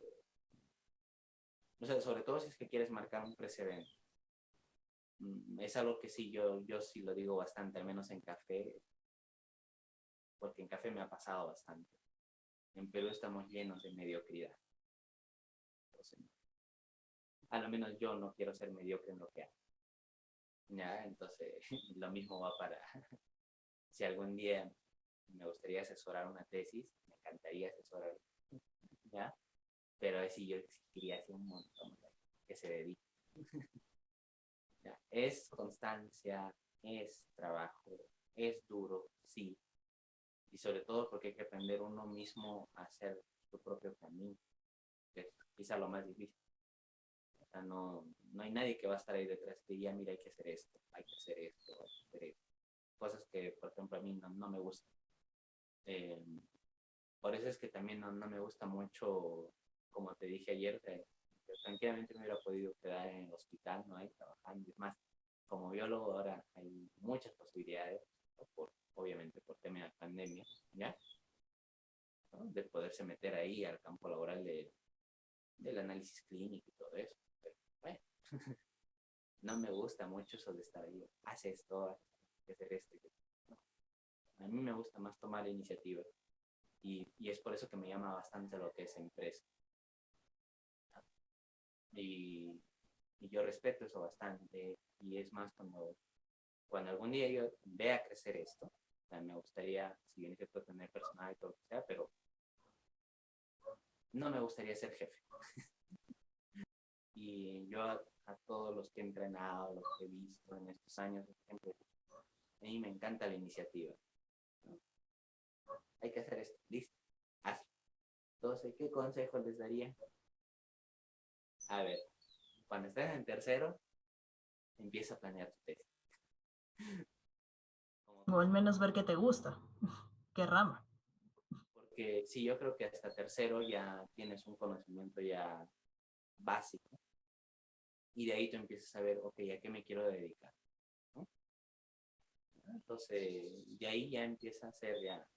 Speaker 2: o sea, sobre todo si es que quieres marcar un precedente. Es algo que sí, yo sí lo digo bastante, al menos en café, porque en café me ha pasado bastante. En Perú estamos llenos de mediocridad. Entonces, a lo menos yo no quiero ser mediocre en lo que hago. ¿Ya? Entonces, lo mismo va para, si algún día me gustaría asesorar una tesis, me encantaría asesorar, ¿ya? Pero así yo quería hacer un montón que se dedique. ¿Ya? Es constancia, es trabajo, es duro, sí, y sobre todo porque hay que aprender uno mismo a hacer su propio camino, que es quizá lo más difícil. O sea, no hay nadie que va a estar ahí detrás de ya, mira, hay que hacer esto, hay que hacer esto, hay que hacer esto. Cosas que, por ejemplo, a mí no me gustan. Eh, por eso es que también no me gusta mucho, como te dije ayer, tranquilamente me hubiera podido quedar en el hospital, ¿no? Ahí trabajando. Es más, como biólogo ahora hay muchas posibilidades, ¿no? Obviamente por tema de pandemia, ¿ya? ¿No? De poderse meter ahí al campo laboral del análisis clínico y todo eso. Pero, bueno, no me gusta mucho eso de estar ahí, haz esto, hay que hacer esto. No. A mí me gusta más tomar la iniciativa y es por eso que me llama bastante lo que es empresa. Y, y yo respeto eso bastante y es más cuando algún día yo vea crecer esto, o sea, me gustaría, si bien es cierto, tener personal y todo lo que sea, pero no me gustaría ser jefe. Y yo a todos los que he entrenado, los que he visto en estos años, siempre, a mí me encanta la iniciativa. ¿No? Hay que hacer esto, listo, hazlo. Entonces, ¿qué consejo les daría? A ver, cuando estés en tercero, empieza a planear tu tesis.
Speaker 1: O al menos ver qué te gusta, qué rama.
Speaker 2: Porque sí, yo creo que hasta tercero ya tienes un conocimiento ya básico y de ahí tú empiezas a ver, ok, ¿a qué me quiero dedicar? ¿No? Entonces, de ahí ya empieza a ser ya,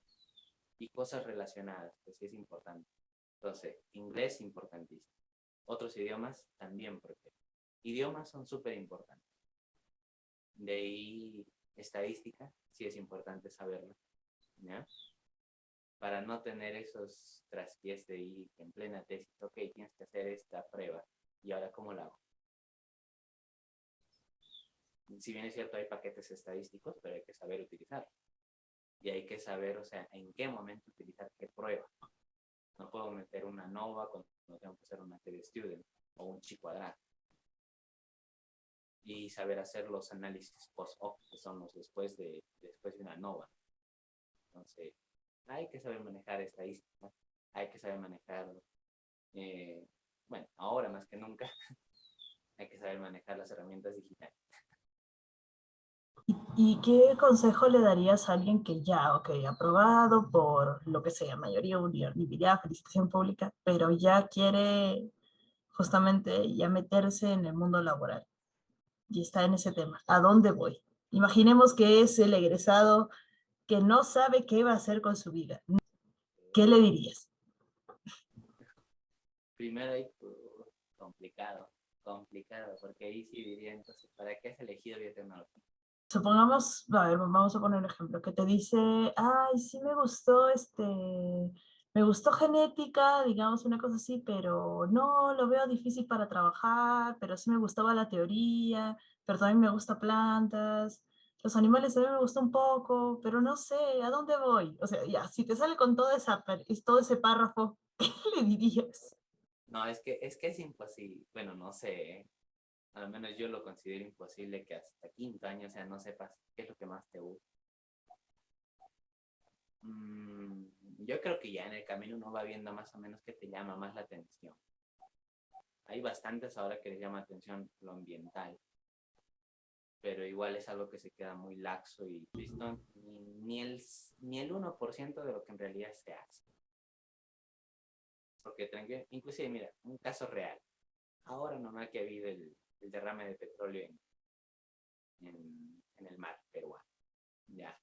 Speaker 2: y cosas relacionadas, que sí es importante. Entonces, inglés importantísimo. Otros idiomas también, porque idiomas son súper importantes. De ahí, estadística, sí es importante saberlo, ¿ya? Para no tener esos traspiés de ir en plena tesis, ok, tienes que hacer esta prueba, y ahora cómo la hago. Si bien es cierto, hay paquetes estadísticos, pero hay que saber utilizarlos. Y hay que saber, o sea, en qué momento utilizar qué prueba. No puedo meter una nova cuando tengo que hacer una TD student o un chi cuadrado. Y saber hacer los análisis post-op, que son los después de una nova. Entonces, hay que saber manejar estadística, hay que saber manejar, bueno, ahora más que nunca, hay que saber manejar las herramientas digitales.
Speaker 1: ¿Y qué consejo le darías a alguien que ya, ok, aprobado por lo que sea, mayoría, unanimidad, felicitación pública, pero ya quiere justamente ya meterse en el mundo laboral y está en ese tema? ¿A dónde voy? Imaginemos que es el egresado que no sabe qué va a hacer con su vida. ¿Qué le dirías?
Speaker 2: Primero hay complicado, complicado, porque ahí sí diría, entonces, ¿para qué has elegido biotecnología?
Speaker 1: Supongamos, a ver, vamos a poner un ejemplo, que te dice, ay, sí me gustó me gustó genética, digamos una cosa así, pero no, lo veo difícil para trabajar, pero sí me gustaba la teoría, pero también me gusta plantas, los animales también me gustan un poco, pero no sé, ¿a dónde voy? O sea, ya, si te sale con todo ese párrafo, ¿qué le dirías?
Speaker 2: No, es que es imposible, bueno, no sé, al menos yo lo considero imposible que hasta quinto año, o sea, no sepas qué es lo que más te gusta. Mm, yo creo que ya en el camino uno va viendo más o menos qué te llama más la atención. Hay bastantes ahora que les llama atención lo ambiental, pero igual es algo que se queda muy laxo y listo, ni el 1% de lo que en realidad se hace. Porque tranquilo, inclusive, mira, un caso real. Ahora nomás que ha habido el derrame de petróleo en el mar peruano. Ya.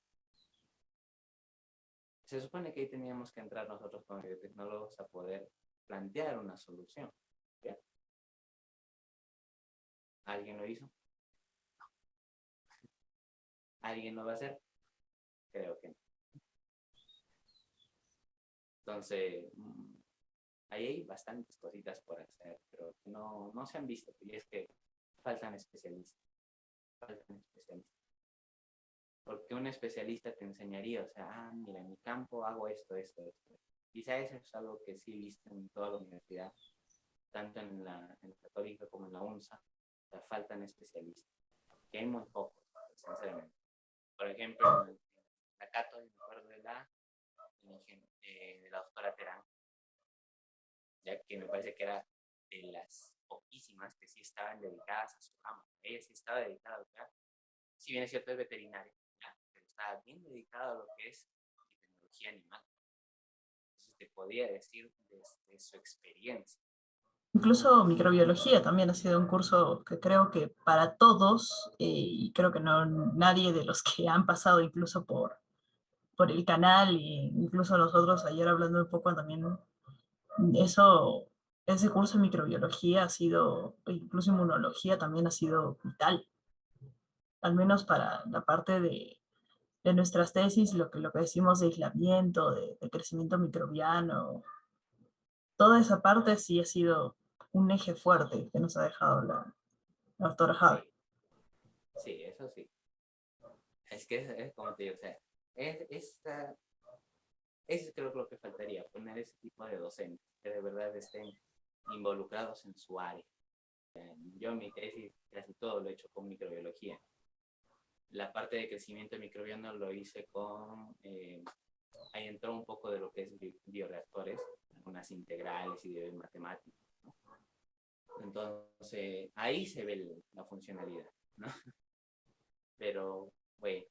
Speaker 2: Se supone que ahí teníamos que entrar nosotros como biotecnólogos a poder plantear una solución. ¿Ya? ¿Alguien lo hizo? ¿Alguien lo va a hacer? Creo que no. Entonces, ahí hay bastantes cositas por hacer, pero no se han visto. Y es que faltan especialistas. Faltan especialistas. Porque un especialista te enseñaría, o sea, mira, en mi campo hago esto, esto, esto. Quizá eso es algo que sí he visto en toda la universidad, tanto en la Católica como en la UNSA. O sea, faltan especialistas, que hay muy pocos, sinceramente. Por ejemplo, en la Cato, me acuerdo de la doctora Terán, ya que me parece que era de las poquísimas que sí estaban dedicadas a su rama. Ella sí estaba dedicada a educar, si bien es cierto es veterinaria, ¿ya? Pero estaba bien dedicada a lo que es tecnología animal. Entonces te podía decir desde su experiencia.
Speaker 1: Incluso microbiología también ha sido un curso que creo que para todos, y creo que no nadie de los que han pasado incluso por el canal, e incluso nosotros ayer hablando un poco también, eso ese curso de microbiología ha sido, e incluso inmunología también ha sido vital, al menos para la parte de nuestras tesis, lo que decimos de aislamiento, de crecimiento microbiano, toda esa parte sí ha sido un eje fuerte que nos ha dejado la doctora Jade.
Speaker 2: Sí, sí, eso sí. Es que es como te digo, o sea, es, esta, eso creo que lo que faltaría, poner ese tipo de docentes que de verdad estén involucrados en su área. Yo en mi tesis casi todo lo he hecho con microbiología. La parte de crecimiento microbiano lo hice con, ahí entró un poco de lo que es bioreactores, algunas integrales y de matemáticas, ¿no? Entonces, ahí se ve la funcionalidad, ¿no? Pero, bueno,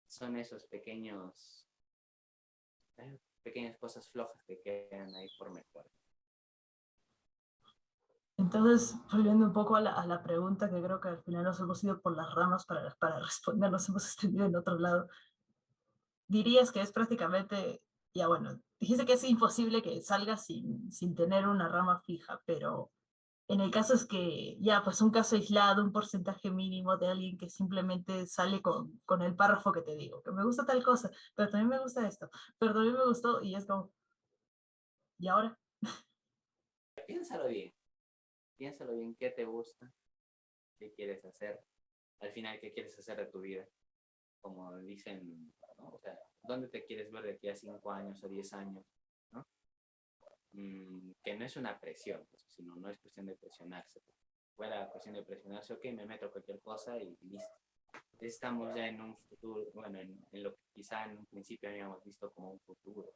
Speaker 2: son esos pequeñas cosas flojas que quedan ahí por mejorar.
Speaker 1: Entonces, volviendo un poco a la pregunta, que creo que al final nos hemos ido por las ramas para responder, nos hemos extendido en otro lado, dirías que es prácticamente, ya bueno, dijiste que es imposible que salgas sin tener una rama fija, pero en el caso es que ya, pues un caso aislado, un porcentaje mínimo de alguien que simplemente sale con el párrafo que te digo, que me gusta tal cosa, pero también me gusta esto, pero también me gustó, y es como, ¿y ahora?
Speaker 2: Piénsalo bien, piénsalo bien qué te gusta, qué quieres hacer, al final qué quieres hacer de tu vida, como dicen, ¿no? O sea, ¿dónde te quieres ver de aquí a 5 años o 10 años? ¿No? Que no es una presión, pues, sino no es cuestión de presionarse. Fuera cuestión de presionarse, ok, me meto a cualquier cosa y listo. Estamos ya en un futuro, bueno, en lo que quizá en un principio habíamos visto como un futuro.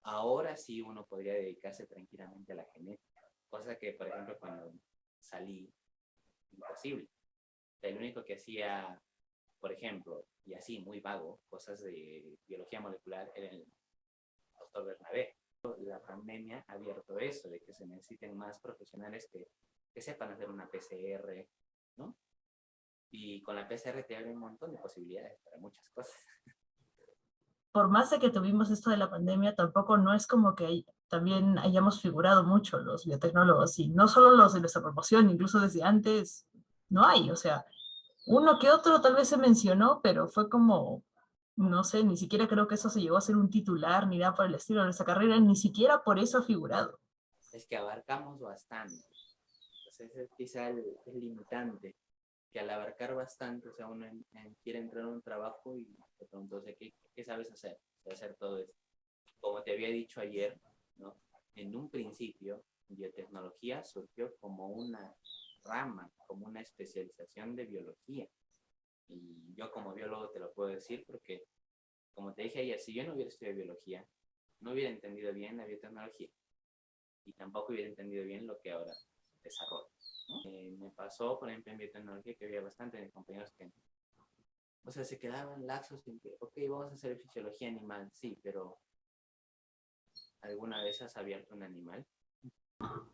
Speaker 2: Ahora sí uno podría dedicarse tranquilamente a la genética, cosa que, por ejemplo, cuando salí, imposible. O sea, el único que hacía, por ejemplo, y así muy vago, cosas de biología molecular era el doctor Bernabé. La pandemia ha abierto eso, de que se necesiten más profesionales que sepan hacer una PCR, ¿no? Y con la PCR te abre un montón de posibilidades para muchas cosas.
Speaker 1: Por más de que tuvimos esto de la pandemia, tampoco no es como que también hayamos figurado mucho los biotecnólogos, y no solo los de nuestra promoción, incluso desde antes no hay, o sea, uno que otro tal vez se mencionó, pero fue como, no sé, ni siquiera creo que eso se llegó a ser un titular ni nada por el estilo de nuestra carrera, ni siquiera por eso ha figurado.
Speaker 2: Es que abarcamos bastante. Entonces, ese es quizá el limitante, que al abarcar bastante, o sea, uno quiere entrar a un trabajo y te pregunto, o sea, ¿qué sabes hacer? Hacer todo esto. Como te había dicho ayer, ¿no? En un principio, biotecnología surgió como una rama, como una especialización de biología. Y yo como biólogo te lo puedo decir porque, como te dije ayer, si yo no hubiera estudiado biología, no hubiera entendido bien la biotecnología y tampoco hubiera entendido bien lo que ahora desarrollo, ¿no? Me pasó, por ejemplo, en biotecnología que había bastante compañeros que, o sea, se quedaban laxos en que, ok, vamos a hacer fisiología animal, sí, pero ¿alguna vez has abierto un animal?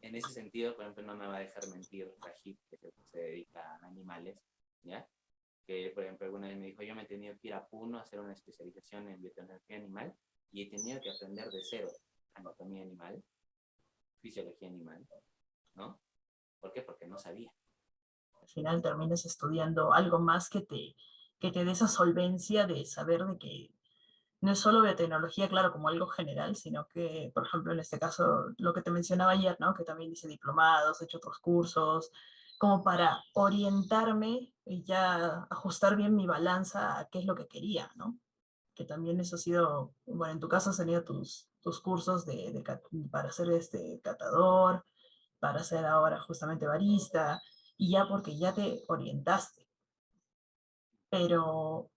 Speaker 2: En ese sentido, por ejemplo, no me va a dejar mentir Rajib, que se dedica a animales, ¿ya? Que, por ejemplo, alguna vez me dijo, yo me he tenido que ir a Puno a hacer una especialización en biotecnología animal y he tenido que aprender de cero anatomía animal, fisiología animal, ¿no? ¿Por qué? Porque no sabía.
Speaker 1: Al final termines estudiando algo más que te dé esa solvencia de saber de que no es solo biotecnología, claro, como algo general, sino que, por ejemplo, en este caso, lo que te mencionaba ayer, ¿no? Que también hice diplomados, he hecho otros cursos, como para orientarme y ya ajustar bien mi balanza a qué es lo que quería, ¿no? Que también eso ha sido, bueno, en tu caso has tenido tus cursos para ser este catador, para ser ahora justamente barista, y ya porque ya te orientaste. Pero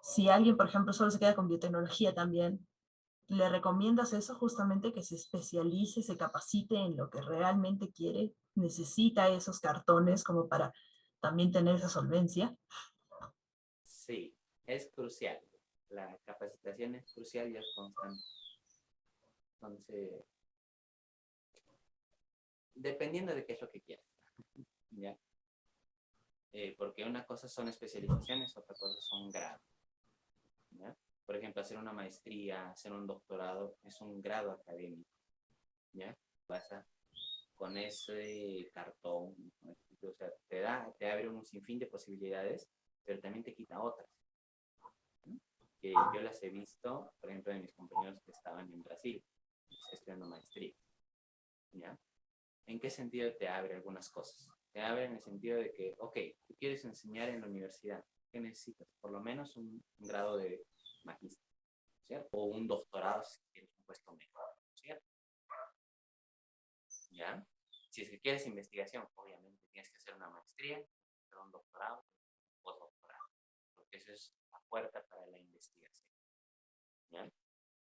Speaker 1: si alguien, por ejemplo, solo se queda con biotecnología también, ¿le recomiendas eso justamente, que se especialice, se capacite en lo que realmente quiere? ¿Necesita esos cartones como para también tener esa solvencia?
Speaker 2: Sí, es crucial. La capacitación es crucial y es constante. Entonces, dependiendo de qué es lo que quieras, ¿ya? Porque una cosa son especializaciones, otra cosa son grados, ¿ya? Por ejemplo, hacer una maestría, hacer un doctorado es un grado académico. ¿ya? Vas a, con ese cartón, ¿no? O sea, te abre un sinfín de posibilidades, pero también te quita otras, ¿no? Que yo las he visto, por ejemplo, de mis compañeros que estaban en Brasil, estudiando maestría, ¿ya? ¿En qué sentido te abre algunas cosas? Te abre en el sentido de que, ok, tú quieres enseñar en la universidad, ¿qué necesitas? Por lo menos un grado de magíster, ¿cierto? O un doctorado si quieres un puesto mejor, ¿cierto? ¿Ya? Si es que quieres investigación, obviamente tienes que hacer una maestría, hacer un doctorado, un postdoctorado, porque eso es la puerta para la investigación, ¿ya?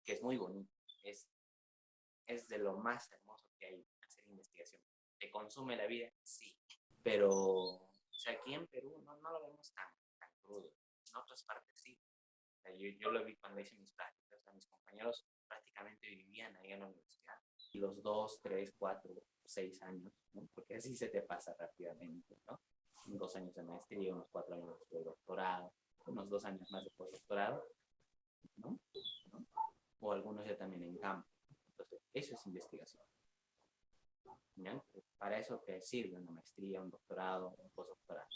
Speaker 2: Que es muy bonito, es de lo más hermoso que hay hacer investigación. ¿Te consume la vida? Sí, pero o sea, aquí en Perú no lo vemos tan crudo, en otras partes sí. O sea, yo lo vi cuando hice mis prácticas, o sea, mis compañeros prácticamente vivían ahí en la universidad. Y los 2, 3, 4, 6 años, ¿no? Porque así se te pasa rápidamente, ¿no? 2 años de maestría, unos 4 años de doctorado, unos 2 años más de postdoctorado, ¿no? ¿no? O algunos ya también en campo. Entonces, eso es investigación, ¿ya? Para eso te sirve una maestría, un doctorado, un postdoctorado.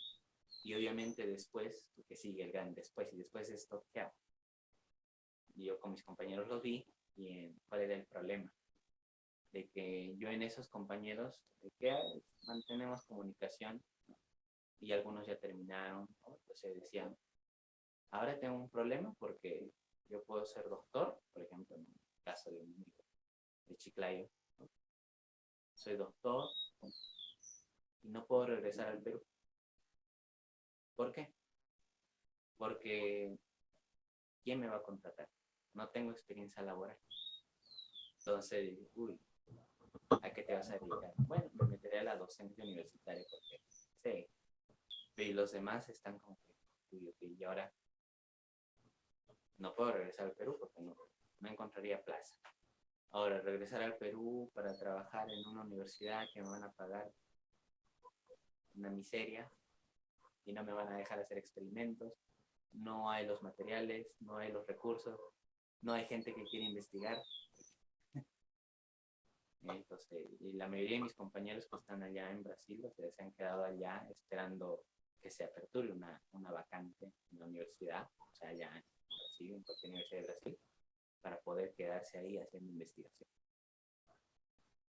Speaker 2: Y obviamente después, que sigue el gran después, y después de esto, ¿qué hago? Y yo con mis compañeros lo vi, y ¿cuál era el problema? De que yo en esos compañeros, que mantenemos comunicación, ¿no? Y algunos ya terminaron, ¿no? Entonces decían, ahora tengo un problema porque yo puedo ser doctor, por ejemplo, en el caso de un amigo de Chiclayo, ¿no? Soy doctor, ¿no? Y no puedo regresar al Perú. ¿Por qué? Porque ¿quién me va a contratar? No tengo experiencia laboral. Entonces, uy, ¿a qué te vas a dedicar? Bueno, me meteré a la docencia universitaria porque sí. Y los demás están como que, uy, ok, y ahora no puedo regresar al Perú porque no encontraría plaza. Ahora, regresar al Perú para trabajar en una universidad que me van a pagar una miseria y no me van a dejar hacer experimentos, no hay los materiales, no hay los recursos, no hay gente que quiera investigar. Entonces, y la mayoría de mis compañeros que están allá en Brasil, o sea, se han quedado allá esperando que se aperture una vacante en la universidad, o sea, allá en Brasil, en cualquier universidad de Brasil, para poder quedarse ahí haciendo investigación.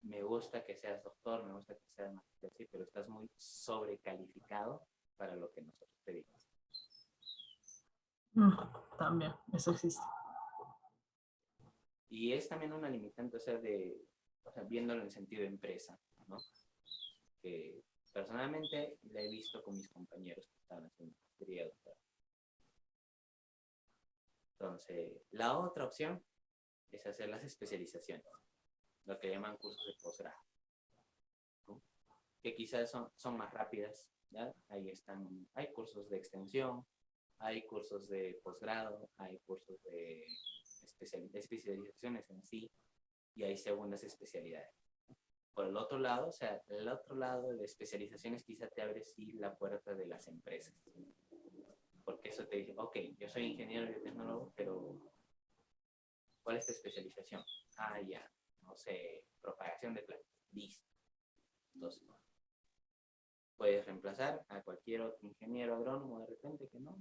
Speaker 2: Me gusta que seas doctor, me gusta que seas magister, sí, pero estás muy sobrecalificado para lo que nosotros pedimos.
Speaker 1: Mm, también, eso existe.
Speaker 2: Y es también una limitante, o sea, viéndolo en sentido de empresa, ¿no? Que personalmente la he visto con mis compañeros que estaban haciendo maestría, doctorado. Entonces, la otra opción es hacer las especializaciones, lo que llaman cursos de posgrado, ¿no? Que quizás son más rápidas, ¿ya? Ahí están, hay cursos de extensión, hay cursos de posgrado, hay cursos de especializaciones en sí, y hay segundas especialidades. Por el otro lado, o sea, el otro lado de especializaciones quizá te abre sí la puerta de las empresas. Porque eso te dice, ok, yo soy ingeniero biotecnólogo, pero ¿cuál es tu especialización? Ah, ya, no sé, propagación de plantas. Listo. Entonces, puedes reemplazar a cualquier otro ingeniero agrónomo de repente que no.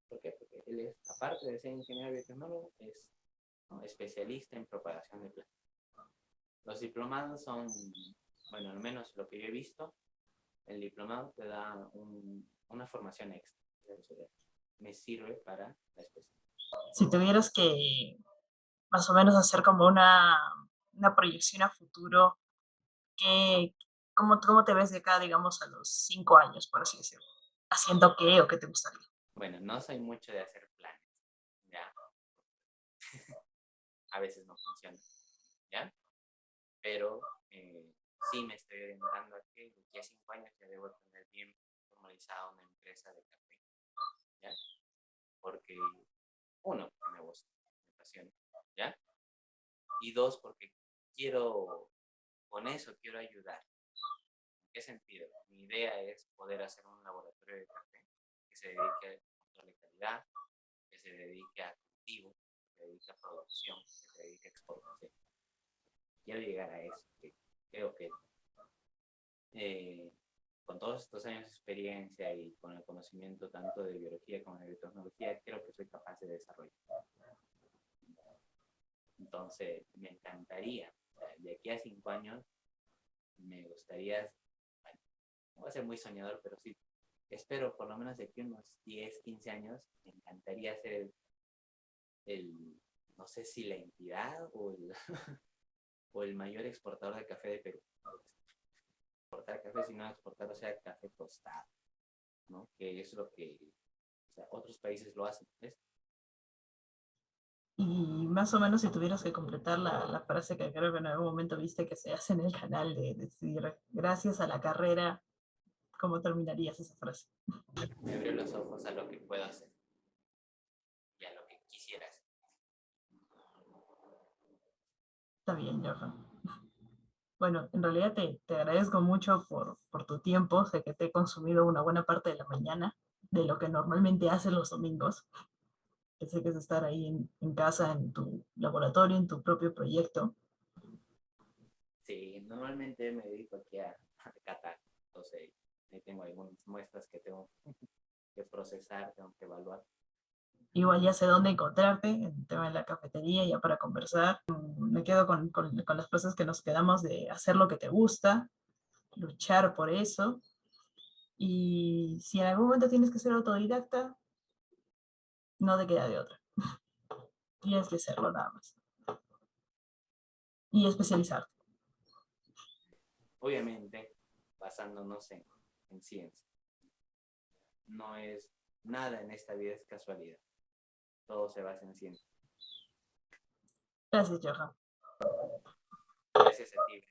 Speaker 2: ¿Por qué? Porque él es, aparte de ser ingeniero biotecnólogo, es, ¿no?, especialista en propagación de plantas. Los diplomados son, bueno, al menos lo que yo he visto, el diplomado te da una formación extra. Me sirve para la especialidad.
Speaker 1: Si tuvieras que más o menos hacer como una proyección a futuro, ¿qué, cómo te ves de acá, digamos, a los 5 años, por así decirlo? ¿Haciendo qué o qué te gustaría?
Speaker 2: Bueno, no soy mucho de hacer planes, ¿ya? A veces no funciona, ¿ya? Pero sí me estoy orientando a que de aquí a 5 años ya debo tener bien formalizada una empresa de café, ¿ya? Porque, uno, porque me gusta, me apasiona, ¿ya? Y dos, porque con eso quiero ayudar. ¿En qué sentido? Mi idea es poder hacer un laboratorio de café que se dedique a control de calidad, que se dedique a cultivo, que se dedique a producción, que se dedique a exportación. quiero llegar a eso, que creo que con todos estos años de experiencia y con el conocimiento tanto de biología como de biotecnología, creo que soy capaz de desarrollar. Entonces, me encantaría, o sea, de aquí a 5 años, me gustaría, bueno, no voy a ser muy soñador, pero sí, espero por lo menos de aquí unos 10, 15 años, me encantaría ser no sé si la entidad o el mayor exportador de café de Perú. Exportar café, sino exportar, o sea, café tostado, ¿no? Que es lo que, o sea, otros países lo hacen, ¿ves?
Speaker 1: Y más o menos si tuvieras que completar la frase que creo que en algún momento viste que se hace en el canal de decir, gracias a la carrera, ¿cómo terminarías esa frase?
Speaker 2: Me abrió los ojos a lo que puedo hacer y a lo que quisieras.
Speaker 1: Está bien, Johan. Bueno, en realidad te agradezco mucho por tu tiempo. Sé que te he consumido una buena parte de la mañana de lo que normalmente haces los domingos. Que sé que es estar ahí en casa, en tu laboratorio, en tu propio proyecto.
Speaker 2: Sí, normalmente me dedico aquí a catar, entonces ahí tengo algunas muestras que tengo que procesar, tengo que evaluar.
Speaker 1: Igual ya sé dónde encontrarte, en el tema de la cafetería, ya para conversar. Me quedo con las cosas que nos quedamos de hacer lo que te gusta, luchar por eso. Y si en algún momento tienes que ser autodidacta, no te queda de otra. Tienes que hacerlo nada más. Y especializarte.
Speaker 2: Obviamente, basándonos en ciencia. No es nada en esta vida es casualidad. Todo se basa en ciencia.
Speaker 1: Gracias, Johan.
Speaker 2: Gracias a ti.